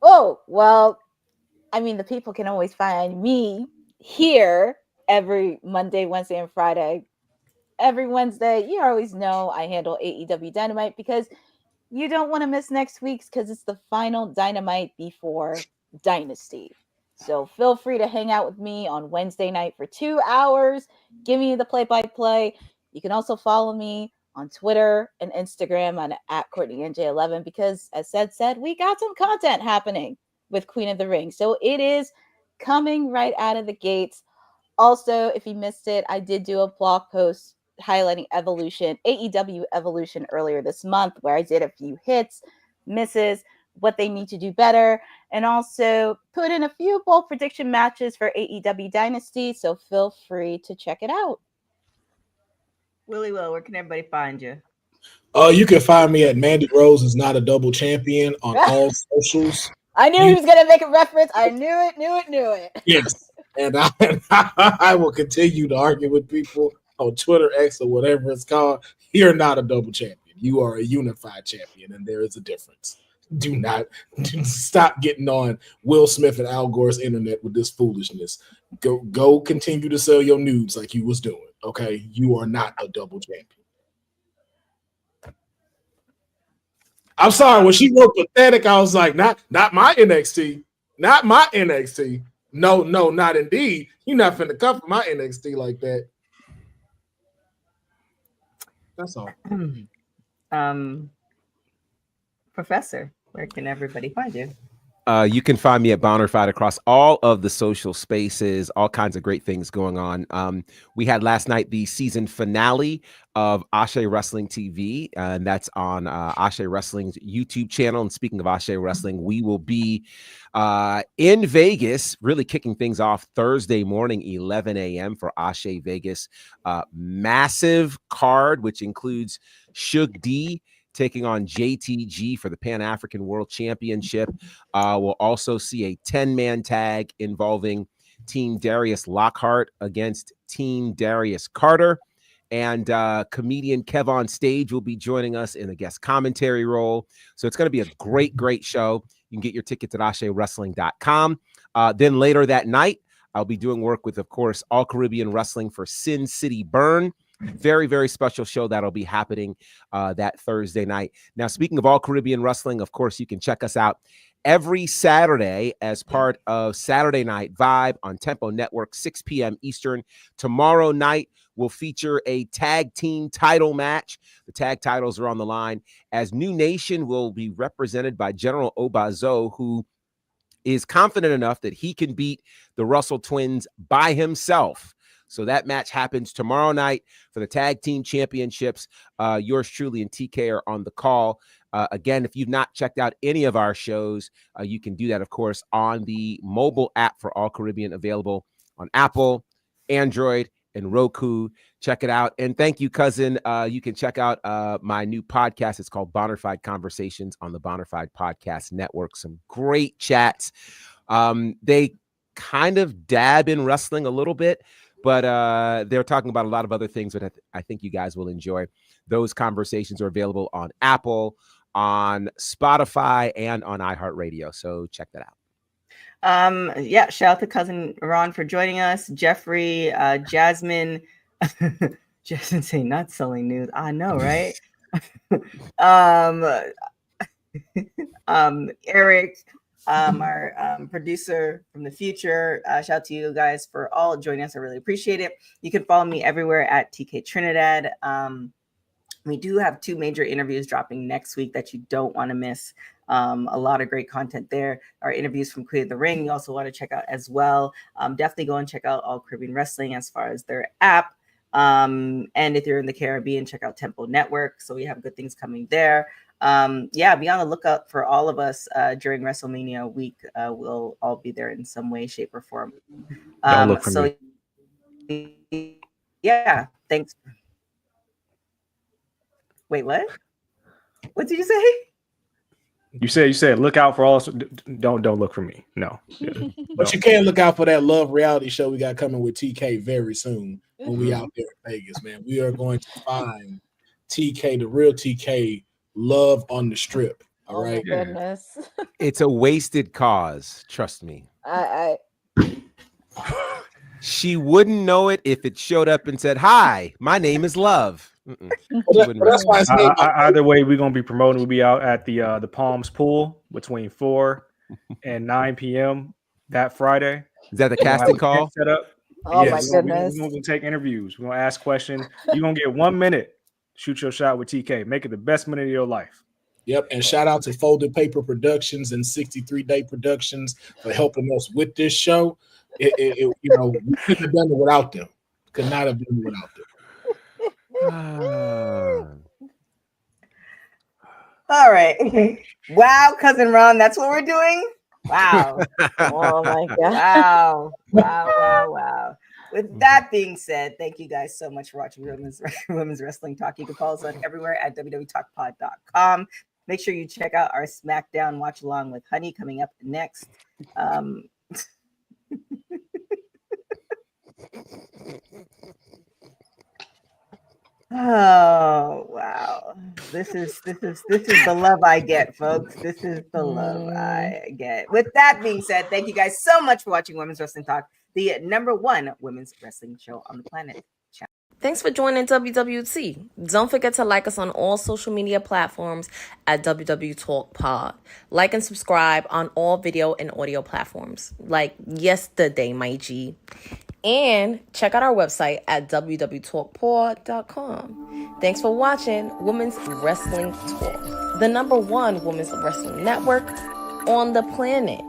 [SPEAKER 4] Oh, well, I mean, the people can always find me here every Monday, Wednesday, and Friday. Every Wednesday, you always know I handle AEW Dynamite because you don't want to miss next week's because it's the final Dynamite before Dynasty. So feel free to hang out with me on Wednesday night for 2 hours. Give me the play-by-play. You can also follow me on Twitter and Instagram on @CourtneyNJ11 because, as said, we got some content happening with Queen of the Ring. So it is coming right out of the gates. Also, if you missed it, I did do a blog post highlighting AEW Evolution earlier this month, where I did a few hits, misses, what they need to do better, and also put in a few bold prediction matches for AEW Dynasty. So feel free to check it out.
[SPEAKER 3] Willie Will, where can everybody find you?
[SPEAKER 7] You can find me at Mandy Rose is not a double champion on all socials.
[SPEAKER 4] I knew he was going to make a reference. I knew it.
[SPEAKER 7] Yes. And I will continue to argue with people on Twitter, X, or whatever it's called. You're not a double champion. You are a unified champion, and there is a difference. Do stop getting on Will Smith and Al Gore's internet with this foolishness. Go continue to sell your nudes like you was doing. Okay, you are not a double champion. I'm sorry, when she wrote pathetic, I was like, not my NXT. Not my NXT. No, not indeed. You're not finna come for my NXT like that. That's all.
[SPEAKER 3] Professor, where can everybody find you?
[SPEAKER 5] You can find me at Bonnerfied across all of the social spaces, all kinds of great things going on. We had last night the season finale of Ashe Wrestling TV, and that's on Ashe Wrestling's YouTube channel. And speaking of Ashe Wrestling, we will be in Vegas, really kicking things off Thursday morning, 11 a.m. for Ashe Vegas. Massive card, which includes Shug D taking on JTG for the Pan-African World Championship. We'll also see a 10-man tag involving Team Darius Lockhart against Team Darius Carter. And comedian Kev on Stage will be joining us in a guest commentary role. So it's going to be a great show. You can get your tickets at AsheWrestling.com. Then later that night, I'll be doing work with, of course, All Caribbean Wrestling for Sin City Burn. Very special show that'll be happening that Thursday night. Now, speaking of All Caribbean Wrestling, of course, you can check us out every Saturday as part of Saturday Night Vibe on Tempo Network, 6 p.m. Eastern. Tomorrow night will feature a tag team title match. The tag titles are on the line, as New Nation will be represented by General Obazo, who is confident enough that he can beat the Russell Twins by himself. So that match happens tomorrow night for the tag team championships. Yours truly and TK are on the call. Again, if you've not checked out any of our shows, you can do that, of course, on the mobile app for All Caribbean, available on Apple, Android, and Roku. Check it out. And thank you, cousin. You can check out my new podcast. It's called Bonnerfied Conversations on the Bonnerfied Podcast Network. Some great chats. They kind of dab in wrestling a little bit, but they're talking about a lot of other things that I think you guys will enjoy. Those conversations are available on Apple, on Spotify, and on iHeartRadio. So check that out.
[SPEAKER 3] Yeah, shout out to cousin Ron for joining us. Jeffrey, Jasmine, Jasmine saying not selling news. I know, right? Eric, our producer from the future. Shout out to you guys for all joining us. I really appreciate it. You can follow me everywhere at TK Trinidad. We do have 2 major interviews dropping next week that you don't want to miss. A lot of great content there. Our interviews from Queen of the Ring, you also want to check out as well. Definitely go and check out All Caribbean Wrestling as far as their app. And if you're in the Caribbean, check out Tempo Network. So we have good things coming there. Yeah, be on the lookout for all of us during WrestleMania week. We'll all be there in some way, shape, or form.
[SPEAKER 6] Don't look for me.
[SPEAKER 3] Yeah, thanks. Wait, what? What did you say?
[SPEAKER 6] You said look out for all. Don't look for me. No.
[SPEAKER 7] But you can look out for that Love reality show we got coming with TK very soon when we out there in Vegas, man. We are going to find TK, the real TK, Love on the Strip. All right.
[SPEAKER 4] Oh my goodness.
[SPEAKER 5] It's a wasted cause. Trust me.
[SPEAKER 4] I
[SPEAKER 5] She wouldn't know it if it showed up and said, "Hi, my name is Love." She wouldn't
[SPEAKER 7] But that's why it's
[SPEAKER 6] either way, we're gonna be promoting. We'll be out at the Palms Pool between 4 and 9 p.m. that Friday.
[SPEAKER 5] Is that the casting call?
[SPEAKER 6] Set up.
[SPEAKER 4] Oh
[SPEAKER 6] Yes,
[SPEAKER 4] my goodness.
[SPEAKER 6] We're gonna take interviews. We're gonna ask questions. You're gonna get 1 minute. Shoot your shot with TK. Make it the best minute of your life.
[SPEAKER 7] Yep, and shout out to Folded Paper Productions and 63 Day Productions for helping us with this show. We couldn't have done it without them. Could not have done it without them.
[SPEAKER 3] All right. Wow, Cousin Ron, that's what we're doing? Wow.
[SPEAKER 4] Oh my god.
[SPEAKER 3] Wow. With that being said, thank you guys so much for watching Women's Wrestling Talk. You can follow us on everywhere at www talkpod.com. Make sure you check out our SmackDown watch along with Honey coming up next. Oh wow. This is the love I get, folks. This is the love I get. With that being said, thank you guys so much for watching Women's Wrestling Talk, the #1 women's wrestling show on the planet.
[SPEAKER 2] Thanks for joining WWT. Don't forget to like us on all social media platforms at WWTalkpod. Like and subscribe on all video and audio platforms, like yesterday, my G. And check out our website at www talkpod.com. Thanks for watching Women's Wrestling Talk, the #1 women's wrestling network on the planet.